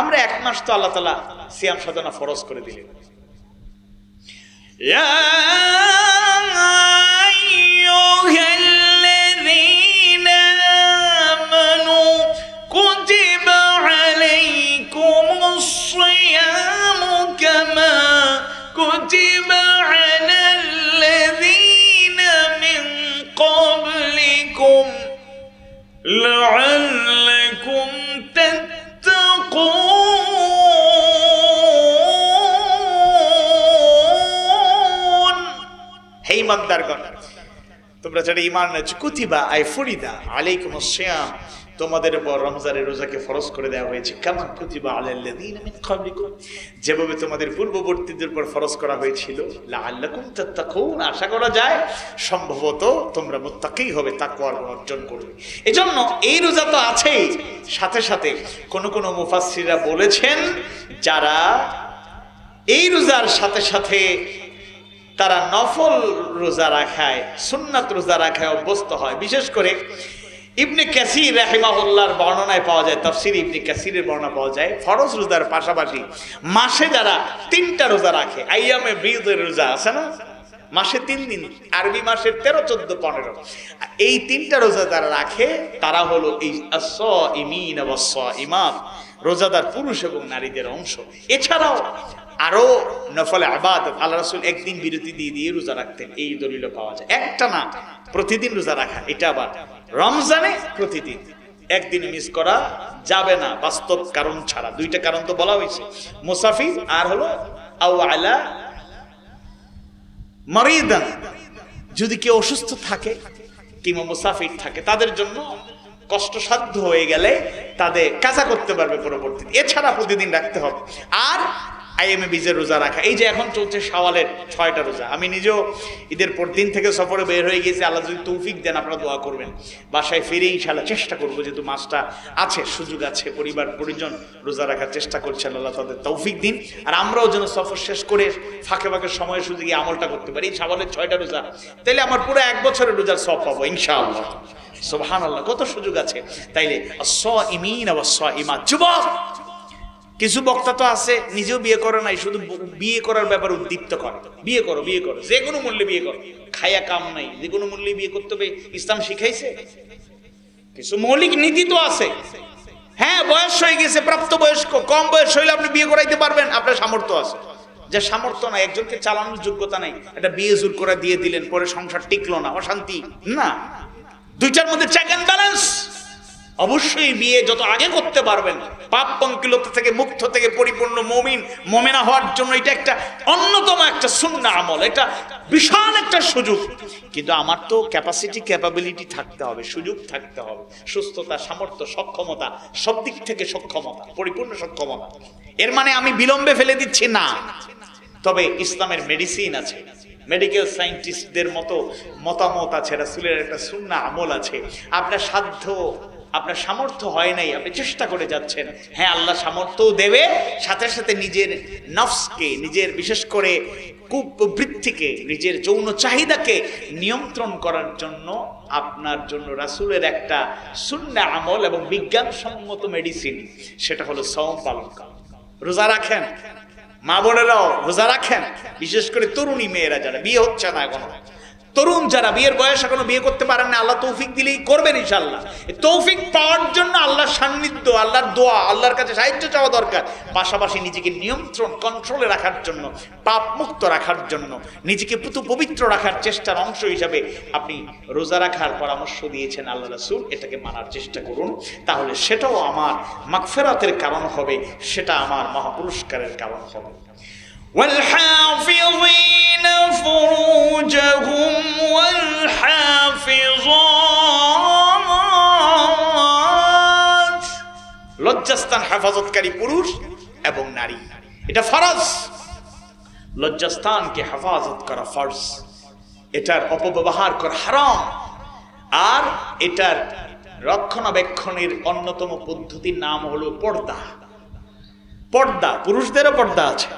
আমরা 1 মাস তো আল্লাহ তাআলা সিয়াম সাধনা ফরজ করে দিলেন। يا أيها الذين آمنوا كتب عليكم الصيام كما كتب على الذين من قبلكم لعلكم تتقون। তোমরা যারা ঈমান এনেছো, কুতিবা আই ফরিদা আলাইকুমুস সিয়াম, তোমাদের উপর রমজানের রোজাকে ফরজ করে দেওয়া হয়েছে, কামা কুতিবা আলাল্লাযীনা মিন ক্বাবলিকুম, যেভাবে তোমাদের পূর্ববর্তীদের উপর ফরজ করা হয়েছিল, লাআল্লাকুম তাত্তাকুন, আশা করা যায় সম্ভবত তোমরা মুত্তাকী হবে, তাকওয়া অর্জন করবে। এজন্য এই রোজা তো আছেই, সাথে সাথে কোন কোন মুফাসসিররা বলেছেন যারা এই রোজার সাথে সাথে তারা নফল রোজা রাখায়, সুন্নাত রোজা রাখায় অভ্যস্ত হয়। বিশেষ করে ইবনে কাসির রাহিমাহুল্লাহর বর্ণনায় পাওয়া যায়, তাফসীর ইবনে কাসিরের বর্ণনা পাওয়া যায়, ফরজ রোজার পাশাপাশি মাসে যারা 3টা রোজা রাখে, আইয়ামে বীদের রোজা আছে না, মাসে 3 দিন, আরবি মাসের 13, 14, 15, এই 3টা রোজা যারা রাখে তারা হলো এই আস-সাইমিন ওয়াস-সাইমাত, রোজাদার পুরুষ এবং নারীদের অংশ। এছাড়াও আরো নফল ইবাদত আল্লাহ রাসূল একদিন বিরতি দিয়ে দিয়ে রোজা রাখতেন, এই দলিল পাওয়া যায়। একটা না, প্রতিদিন রোজা রাখা, এটা আবার রমজানে প্রতিদিন, একদিন মিস করা যাবে না, বাস্তব কারণ ছাড়া। 2টা কারণ তো বলা হয়েছে, মুসাফির আর হলো আও আলা মারিদান, যদি কেউ অসুস্থ থাকে কিংবা মুসাফির থাকে, তাদের জন্য কষ্টসাধ্য হয়ে গেলে তাদের কাজা করতে পারবে পরবর্তীতে, এছাড়া প্রতিদিন রাখতে হবে। আর আইএমএ বীজের রোজা রাখা, এই যে এখন চলছে শাওয়ালের 6টা রোজা, আমি নিজেও ঈদের পর দিন থেকে সফরে বের হয়ে গেছি, আল্লাহ যদি তৌফিক দেন আপনারা দোয়া করবেন, বাসায় ফিরে ইনশাআল্লাহ চেষ্টা করবো, যেহেতু মাসটা আছে, সুযোগ আছে, পরিবার পরিজন রোজা রাখার চেষ্টা করছেন, আল্লাহ তাদের তৌফিক দিন। আর আমরাও যেন সফর শেষ করে ফাঁকে ফাঁকে সময় সুযোগে আমলটা করতে পারি, শাওয়ালের 6টা রোজা, তাইলে আমার পুরো 1 বছরের রোজার সওয়াব পাবো ইনশাআল্লাহ। সুবহানাল্লাহ, কত সুযোগ আছে। তাইলে আস-সাইমিন ওয়াস-সাইমাত, যুবক, কিছু বক্তা তো আছে নিজেও বিয়ে করে নাই, শুধু বিয়ে করার ব্যাপারে উদ্দীপ্ত করে, বিয়ে করো বিয়ে করো, যে কোনো মূল্যে বিয়ে করো, খায়া কাম নাই, যে কোনো মূল্যে বিয়ে করতে হবে, ইসলাম শিখাইছে। কিছু মৌলিক নীতি তো আছে। হ্যাঁ, বয়স হয়ে গেছে, প্রাপ্ত বয়স্ক, কম বয়স হইলে আপনি বিয়ে করাইতে পারবেন, আপনার সামর্থ্য আছে। যে সামর্থ্য নাই, একজনকে চালানোর যোগ্যতা নাই, এটা বিয়ে জোর করে দিয়ে দিলেন, পরে সংসার টিকলো না, অশান্তি না। 2টার মধ্যে চেক এন্ড ব্যালেন্স। অবশ্যই বিয়ে যত আগে করতে পারবেন, পাপ পঙ্কিলতা থেকে মুক্ত থেকে পরিপূর্ণ মুমিন মুমিনা হওয়ার জন্য এটা একটা অন্যতম একটা সুন্নাহ আমল, এটা বিশাল একটা সুযোগ। কিন্তু আমার তো ক্যাপাসিটি, ক্যাপাবিলিটি থাকতে হবে, সুযোগ থাকতে হবে, সুস্থতা, সামর্থ্য, সক্ষমতা, সব দিক থেকে সক্ষমতা, পরিপূর্ণ সক্ষমতা। এর মানে আমি বিলম্বে ফেলে দিচ্ছি না। তবে ইসলামের মেডিসিন আছে, মেডিকেল সায়েন্টিস্টদের মতো মতামত আছে, রাসূলের একটা সুন্নাহ আমল আছে। আপনার সাধ্য, আপনার সামর্থ্য হয় নাই, আপনি চেষ্টা করে যাচ্ছেন, হ্যাঁ আল্লাহ সামর্থ্যও দেবে, সাথে সাথে নিজের নফসকে, নিজের বিশেষ করে কুপ্রবৃত্তিকে, নিজের যৌন চাহিদাকে নিয়ন্ত্রণ করার জন্য আপনার জন্য রাসূলের একটা সুন্নাহ আমল এবং বিজ্ঞানসম্মত মেডিসিন, সেটা হলো সাওম পালন করা। রোজা রাখেন, মা বোনেরাও রোজা রাখেন, বিশেষ করে তরুণী মেয়েরা যারা বিয়ে হচ্ছে না এখনো, তরুণ যারা বিয়ের বয়স এখনো বিয়ে করতে পারেন না, আল্লাহ তৌফিক দিলেই করবেন ইনশাআল্লাহ। তৌফিক পাওয়ার জন্য আল্লাহর সান্নিধ্য, আল্লাহর দোয়া, আল্লাহর কাছে সাহায্য চাওয়া দরকার। পাশাপাশি নিজেকে নিয়ন্ত্রণ, কন্ট্রোলে রাখার জন্য, পাপ মুক্ত রাখার জন্য, নিজেকে পবিত্র রাখার চেষ্টার অংশ হিসাবে আপনি রোজা রাখার পরামর্শ দিয়েছেন আল্লাহ রাসূল। এটাকে মানার চেষ্টা করুন, তাহলে সেটাও আমার মাগফিরাতের কারণ হবে, সেটা আমার মহাপুরস্কারের কারণ হবে। والحافظين فروجهم والحافظات, লজ্জাস্থান হেফাজতকারী পুরুষ এবং নারী, এটা ফরজ। লজ্জাস্থানকে হেফাজত করা ফরজ, এটার অপব্যবহার করা হারাম। আর এটার রক্ষণাবেক্ষণের অন্যতম পদ্ধতির নাম হলো পর্দা। পর্দা, পুরুষদেরও পর্দা আছে,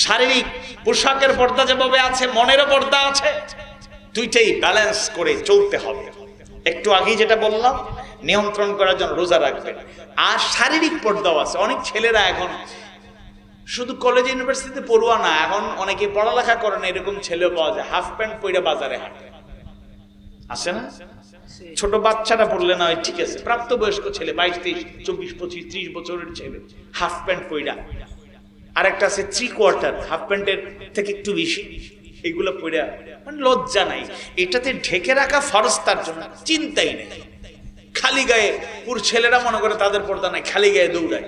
শারীরিক পোশাকের পর্দা যেভাবে আছে, মনেরও পর্দা আছে। দুইটাই ব্যালেন্স করে চলতে হবে। একটু আগেই যেটা বললাম, নিয়ন্ত্রণ করার জন্য রোজা রাখবেন। আর শারীরিক পর্দাও আছে। অনেক ছেলেরা এখন শুধু কলেজ ইউনিভার্সিটিতে পড়ুয়া না, এখন অনেকে পড়ালেখা করেন, এরকম ছেলেও পাওয়া যায়, হাফ প্যান্ট পরে বাজারে হাঁটে, আছে না? ছোট বাচ্চারা পড়লে না ঠিক আছে, প্রাপ্তবয়স্ক ছেলে 22, 23, 24, 25, 30 বছরের ছেলে হাফ প্যান্ট পইরা, আরেকটা আছে 3/4 হাফ প্যান্টের থেকে একটু বেশি, এগুলো পইরা, মানে লজ্জা নাই। এটাতে ঢেকে রাখা ফরজ, তার জন্য চিন্তাই নেই। খালি গায়ে পুরো ছেলেরা মনে করে তাদের পর্দা নাই, খালি গায়ে দৌড়ায়।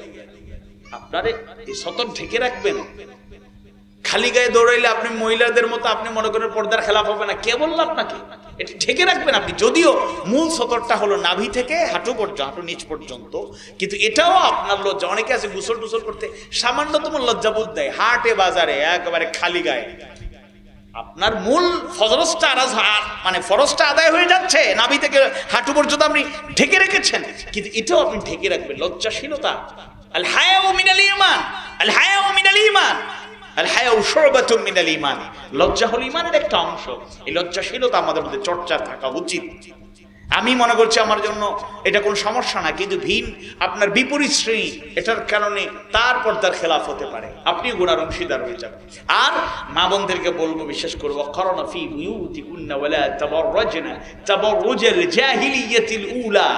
আপনারে এই সতর ঢেকে রাখবেন। খালি গায়ে দৌড়াইলে আপনি মহিলাদের মতো আপনি মনে করেন পর্দার খেলাফ হবে না, কে বললো আপনাকে? এটা ঢেকে রাখবেন আপনি। যদিও মূল সতরটা হলো নাভি থেকে হাঁটু পর্যন্ত, হাঁটু নিচ পর্যন্ত, কিন্তু এটাও আপনার লজ্জা। অনেকে আছে গোসল টুসল করতে সামান্যতম লজ্জাবোধ দেয়, হাটে বাজারে একেবারে খালি গায়ে। আপনার মূল ফরজটা মানে ফরজটা আদায় হয়ে যাচ্ছে, নাভি থেকে হাঁটু পর্যন্ত আপনি ঢেকে রেখেছেন, কিন্তু এটাও আপনি ঢেকে রাখবেন। লজ্জাশীলতা, আল হায়াউ মিনাল ঈমান, আল হায়াউ মিনাল ঈমান, আল হায়াউ শুবাতুম মিনাল ঈমান। লজ্জা হলো ঈমানের একটা অংশ। এই লজ্জাশীলতা আমাদের মধ্যে চর্চা থাকা উচিত। আমি মনে করছি আমার জন্য এটা কোনো সমস্যা না, কিন্তু আপনার বিপরীত শ্রেণী এটার কারণে তার পর্দার খেলাফ হতে পারে, আপনি গুনার অংশীদার হয়ে যাবেন। আর মা বোনদেরকে বলবো, বিশেষ করব, করোনা ফি বুয়ুতিকুন্না ওয়ালা তাবাররাজনা তাবাররুজাল জাহিলিয়াতিল উলা।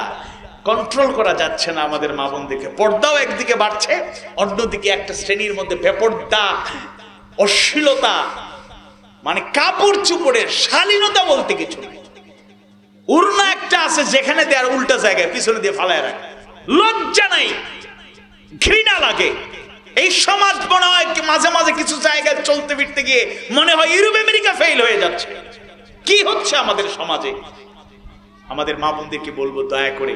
কন্ট্রোল করা যাচ্ছে না আমাদের মা বোনদেরকে। পর্দাও একদিকে বাড়ছে, অন্যদিকে একটা শ্রেণীর মধ্যে বেপর্দা, অশ্লীলতা, মানে কাপড় চুপড়ের শালীনতা বলতে কিছু নেই। উড়না একটা আছে যেখানে দেয়ার উল্টা জায়গায় পিছনে দিয়ে ফালায় রাখে, লজ্জা নাই, ঘৃণা লাগে। এই সমাজ মনে হয় মাঝে মাঝে কিছু জায়গায় চলতে ফিরতে গিয়ে মনে হয় ইউরোপ আমেরিকা ফেল হয়ে যাচ্ছে। কি হচ্ছে আমাদের সমাজে? আমাদের মা বোনদেরকে বলবো, দয়া করে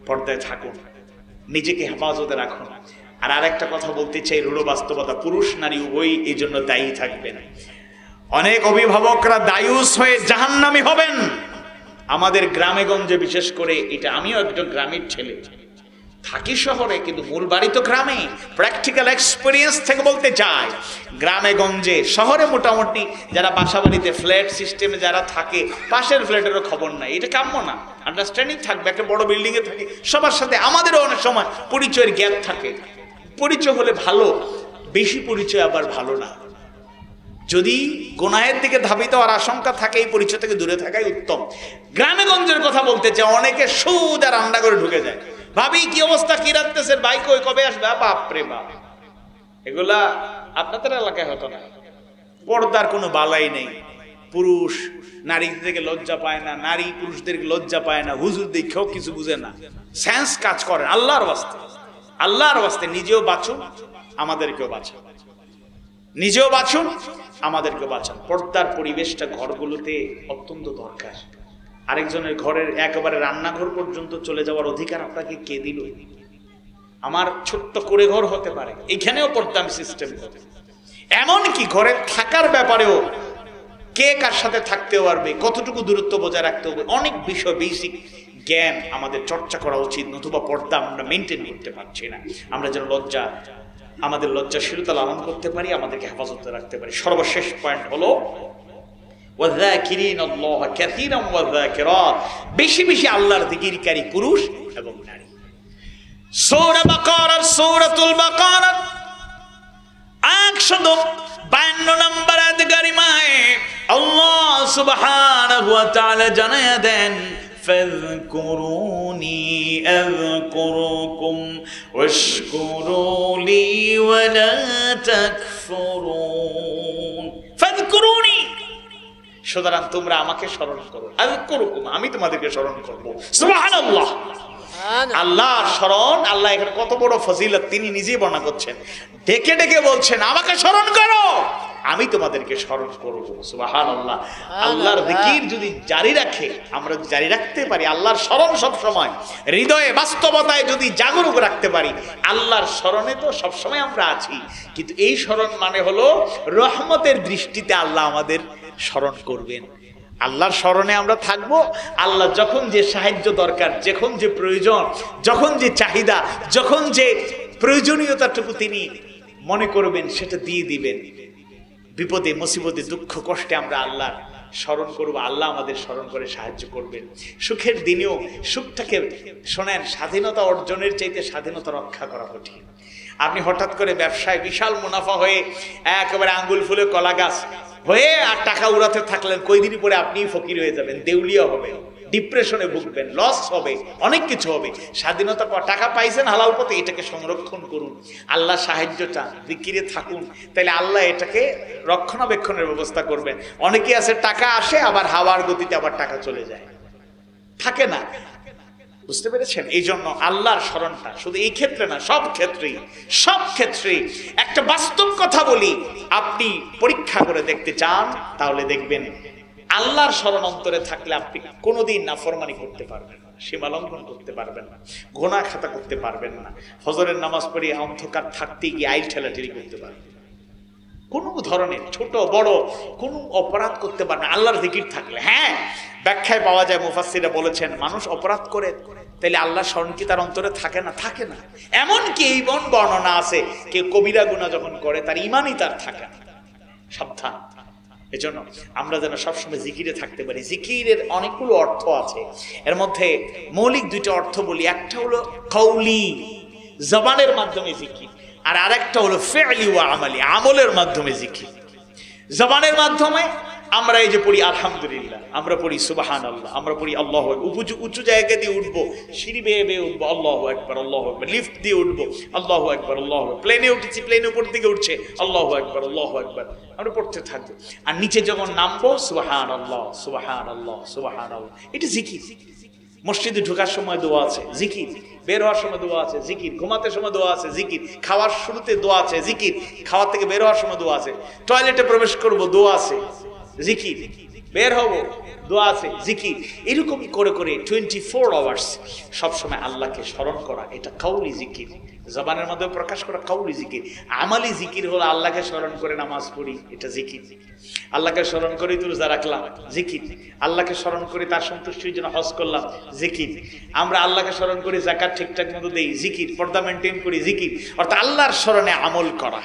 পর্দায় থাকুন, নিজেকে হেফাজতে রাখুন। আর আরেকটা কথা বলতে চাই, রূঢ় বাস্তবতা, পুরুষ নারী উভয়ই এই জন্য দায়ী থাকবেন। অনেক অভিভাবকরা দায়ুস হয়ে জাহান্নামী হবেন। আমাদের গ্রামে গঞ্জে বিশেষ করে, এটা আমিও একজন গ্রামের ছেলে, থাকি শহরে কিন্তু মূল বাড়ি তো গ্রামে। প্র্যাকটিক্যাল এক্সপিরিয়েন্স থেকে বলতে চাই, গ্রামে গঞ্জে, শহরে মোটামুটি যারা বাসা বাড়িতে ফ্ল্যাট সিস্টেমে যারা থাকে, পাশের ফ্ল্যাটেরও খবর নাই, এটা কাম্য না। আন্ডারস্ট্যান্ডিং থাকবে, একটা বড় বিল্ডিং এ থাকি, সবার সাথে আমাদেরও অনেক সময় পরিচয়ের গ্যাপ থাকে। পরিচয় হলে ভালো, বেশি পরিচয় আবার ভালো না। যদি গুনাহের দিকে ধাবিত হওয়ার আশঙ্কা থাকে, এই পরিচয় থেকে দূরে থাকাই উত্তম। গ্রামে গঞ্জের কথা বলতে চাই, অনেকে সোজা রান্না করে ঢুকে যায়, ভাবি কি অবস্থা, কি রাখতেছেন, ভাই কই, কবে আসবে, বাপরে বাপ। এগুলা আপনাদের এলাকায় হতো না। পর্দার কোনো বালাই নেই। পুরুষ নারীদেরকে লজ্জা পায় না, নারী পুরুষদেরকে লজ্জা পায় না, হুজুর দেখেও কিছু বুঝে না, সেন্স কাজ করে। আল্লাহর ওয়াস্তে, আল্লাহর ওয়াস্তে নিজেও বাঁচুন, আমাদেরকেও বাঁচান, নিজেও বাঁচুন, আমাদেরকে বাঁচান। পর্দার পরিবেশটা ঘরগুলোতে অত্যন্ত দরকার। আরেকজনের ঘরের একেবারে রান্নাঘর পর্যন্ত চলে যাওয়ার অধিকার আপনাকে কে দিল? আমার ছোট্ট করে ঘর হতে পারে, এখানেও পর্দা সিস্টেম হবে। এমনকি ঘরে থাকার ব্যাপারেও কে কার সাথে থাকতে পারবে, কতটুকু দূরত্ব বজায় রাখতে হবে, অনেক বিষয় বেসিক জ্ঞান আমাদের চর্চা করা উচিত। নতুবা পর্দা আমরা মেনটেন করতে পারছি না। আমরা যেন আমাদের লজ্জাশীলতা লালন করতে পারি, আমাদেরকে হেফাজতে রাখতে পারি। সর্বশেষ পয়েন্ট হলো বেশি বেশি আল্লাহর জিকিরকারী পুরুষ এবং নারী। সূরা বাকারার সূরাতুল বাকারা 52 নম্বর আয়াত কারিমায় আল্লাহ সুবহানাহু ওয়া তাআলা জানায়া দেন ফাযকুরুনি আযকুরুকুম ওয়াশকুরু লি ওয়া লা তাকফুরুন। ফাযকুরুনি, সুতরাং তোমরা আমাকে স্মরণ করো, আযকুরুকুম, আমি তোমাদেরকে স্মরণ করব। সুবহানাল্লাহ। আল্লাহর স্মরণ, আল্লাহ এখানে কত বড় ফজিলত তিনি নিজেই বর্ণনা করছেন। ডেকে ডেকে বলছেন আমাকে স্মরণ করো, আমি তোমাদেরকে স্মরণ করব। সুবহানাল্লাহ। আল্লাহর জিকির যদি জারি রাখে, আমরা জারি রাখতে পারি, আল্লাহর স্মরণ সব সময় হৃদয়ে বাস্তবতায় যদি জাগরুক রাখতে পারি, আল্লাহর স্মরণে তো সব সময় আমরা আছি, কিন্তু এই স্মরণ মানে হলো রহমতের দৃষ্টিতে আল্লাহ আমাদের স্মরণ করবেন। আল্লাহর স্মরণে আমরা থাকব, আল্লাহ যখন যে সাহায্য দরকার, যখন যে প্রয়োজন, যখন যে চাহিদা, যখন যে প্রয়োজনীয়তাটুকু তিনি মনে করবেন সেটা দিয়ে দিবেন। বিপদে মুসিবতে দুঃখ কষ্টে আমরা আল্লাহর স্মরণ করব, আল্লাহ আমাদের স্মরণ করে সাহায্য করবেন। সুখের দিনেও সুখটাকে শোনেন, স্বাধীনতা অর্জনের চাইতে স্বাধীনতা রক্ষা করা কঠিন। আপনি হঠাৎ করে ব্যবসায় বিশাল মুনাফা হয়ে একেবারে আঙ্গুল ফুলে কলা গাছ হয়ে আর টাকা উড়াতে থাকলেন, কয়দিন পরে আপনি ফকির হয়ে যাবেন, দেউলিয়া হবেন, ডিপ্রেশনে ভুগবেন, লস হবে, অনেক কিছু হবে। স্বাধীনতা টাকা পাইছেন হালাল পথে, এটাকে সংরক্ষণ করুন, আল্লাহ সাহায্যটা জিকিরে থাকুন, তাহলে আল্লাহ এটাকে রক্ষণাবেক্ষণের ব্যবস্থা করবেন। অনেকে আছে টাকা আসে আবার হাওয়ার গতিতে আবার টাকা চলে যায়, থাকে না। বুঝতে পেরেছেন? এই জন্য আল্লাহর স্মরণটা শুধু এই ক্ষেত্রে না, সব ক্ষেত্রেই একটা বাস্তব কথা বলি, আপনি পরীক্ষা করে দেখতে চান তাহলে দেখবেন আল্লাহর স্মরণ অন্তরে থাকলে আপনি কোনোদিন নাফরমানি করতে পারবেন না, সীমা লঙ্ঘন করতে পারবেন না, গুনাহ খাতা করতে পারবেন না, ফজরের নামাজ পড়ে অন্ধকার থাকতে গিয়ে আইল ঠেলাঠেলি করতে পারবেন, কোনো ধরনের ছোট বড় কোনো অপরাধ করতে পারবে না আল্লাহর জিকির থাকলে। হ্যাঁ, ব্যাখ্যায় পাওয়া যায়, মুফাসসিররা বলেছেন মানুষ অপরাধ করে তাইলে আল্লাহর স্মরণ কি তার অন্তরে থাকে না? থাকে না। এমনকি এই বর্ণনা আছে কেউ কবিরা গুনাহ যখন করে তার ঈমানই তার থাকে না। সাবধান। এজন্য আমরা যেন সবসময় জিকিরে থাকতে পারি। জিকিরের অনেকগুলো অর্থ আছে, এর মধ্যে মৌলিক দুইটা অর্থ বলি। একটা হলো কওলি, জবানের মাধ্যমে জিকির, আর আরেকটা হলো ফি'লি ওয়া আমালি, আমলের মাধ্যমে জিকির। জবানের মাধ্যমে আমরা এই যে পড়ি আলহামদুলিল্লাহ, আমরা পড়ি সুবহানাল্লাহ, আমরা পড়ি আল্লাহু আকবার, উঁচু জায়গা দিয়ে উঠবো, সিঁড়ি বেয়ে বেয়ে উঠবো আল্লাহু আকবার আল্লাহু আকবার, লিফট দিয়ে উঠবো আল্লাহু আকবার আল্লাহু আকবার, প্লেনে উঠেছি প্লেনের উপর দিকে উঠছে আল্লাহু আকবার আল্লাহু আকবার, আমরা পড়তে থাকবো। আর নিচে যখন নামবো সুবহানাল্লাহ সুবহানাল্লাহ সুবহানাল্লাহ, এটা জিকির। মসজিদে ঢোকার সময় দোয়া আছে, জিকির। বের হওয়ার সময় দোয়া আছে, জিকির। ঘুমাতে সময় দোয়া আছে, জিকির। খাওয়ার শুরুতে দোয়া আছে, জিকির। খাওয়ার থেকে বের হওয়ার সময় দোয়া আছে। টয়লেটে প্রবেশ করব, দোয়া আছে, জিকির। বের হব, দোয়া আছে, জিকির। এরকমই করে করে 24 আওয়ার্স সবসময় আল্লাহকে স্মরণ করা, এটা কাউলি জিকির। জবানের মধ্যে প্রকাশ করা কাউলি জিকির। আমালি জিকির হলো আল্লাহকে স্মরণ করে নামাজ পড়ি, এটা জিকির। আল্লাহকে স্মরণ করে রোজা রাখলাম, জিকির। আল্লাহকে স্মরণ করে তার সন্তুষ্টির জন্য হজ করলাম, জিকির। আমরা আল্লাহকে স্মরণ করে যাকাত ঠিকঠাক মতো দেই, জিকির। পর্দা মেনটেন করি, জিকির। অর্থাৎ আল্লাহর স্মরণে আমল করা,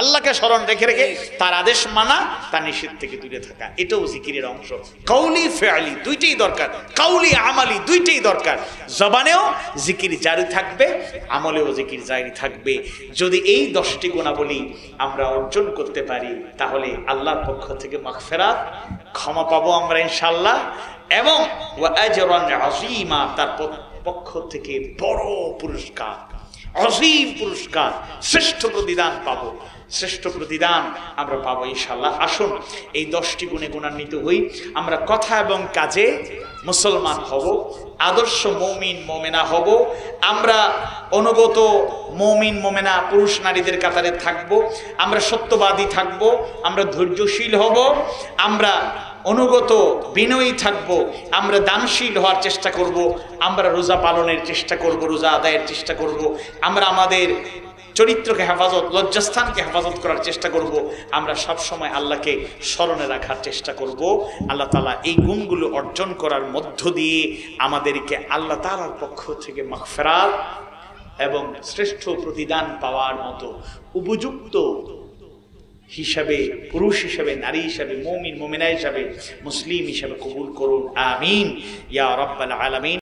আল্লাহকে স্মরণ রেখে রেখে তার আদেশ মানা, তার নিষেধ থেকে দূরে থাকা, এটাও জিকিরের অংশ। কাউলি ফি'লি দুইটাই দরকার, কাউলি আমালি দুইটাই দরকার। জবানেও জিকির জারি থাকবে, আমলেও জিকির জারি থাকবে। যদি এই 10টি গুণাবলী আমরা অর্জন করতে পারি তাহলে আল্লাহর পক্ষ থেকে মাগফিরাত, ক্ষমা পাবো আমরা ইনশাআল্লাহ, এবং ওয়া আজরান আযীমা, তার পক্ষ থেকে বড় পুরস্কার, অসীম পুরস্কার, শ্রেষ্ঠ প্রতিদান পাবো। শ্রেষ্ঠ প্রতিদান আমরা পাবো ইনশাআল্লাহ। আসুন এই 10টি গুণে গুণান্বিত হই, আমরা কথা এবং কাজে মুসলমান হব, আদর্শ মুমিন মুমিনা হব, আমরা অনুগত মুমিন মুমিনা পুরুষ নারীদের কাতারে থাকব, আমরা সত্যবাদী থাকব, আমরা ধৈর্যশীল হব, আমরা অনুগত বিনয়ী থাকব, আমরা দানশীল হওয়ার চেষ্টা করব, আমরা রোজা পালনের চেষ্টা করব, রোজা আদায়ের চেষ্টা করব, আমরা আমাদের চরিত্রকে হেফাজত, লজ্জাস্থানকে হেফাজত করার চেষ্টা করব, আমরা সব সময় আল্লাহকে স্মরণে রাখার চেষ্টা করব। আল্লাহ তাআলা এই গুণগুলো অর্জন করার মধ্য দিয়ে আমাদেরকে আল্লাহ তাআলার পক্ষ থেকে মাগফিরাত এবং শ্রেষ্ঠ প্রতিদান পাওয়ার মতো উপযুক্ত হিসাবে, পুরুষ হিসাবে, নারী হিসাবে, মুমিন মুমিনা হিসাবে, মুসলিম হিসাবে কবুল করুন। আমিন ইয়া রাব্বাল আলামিন।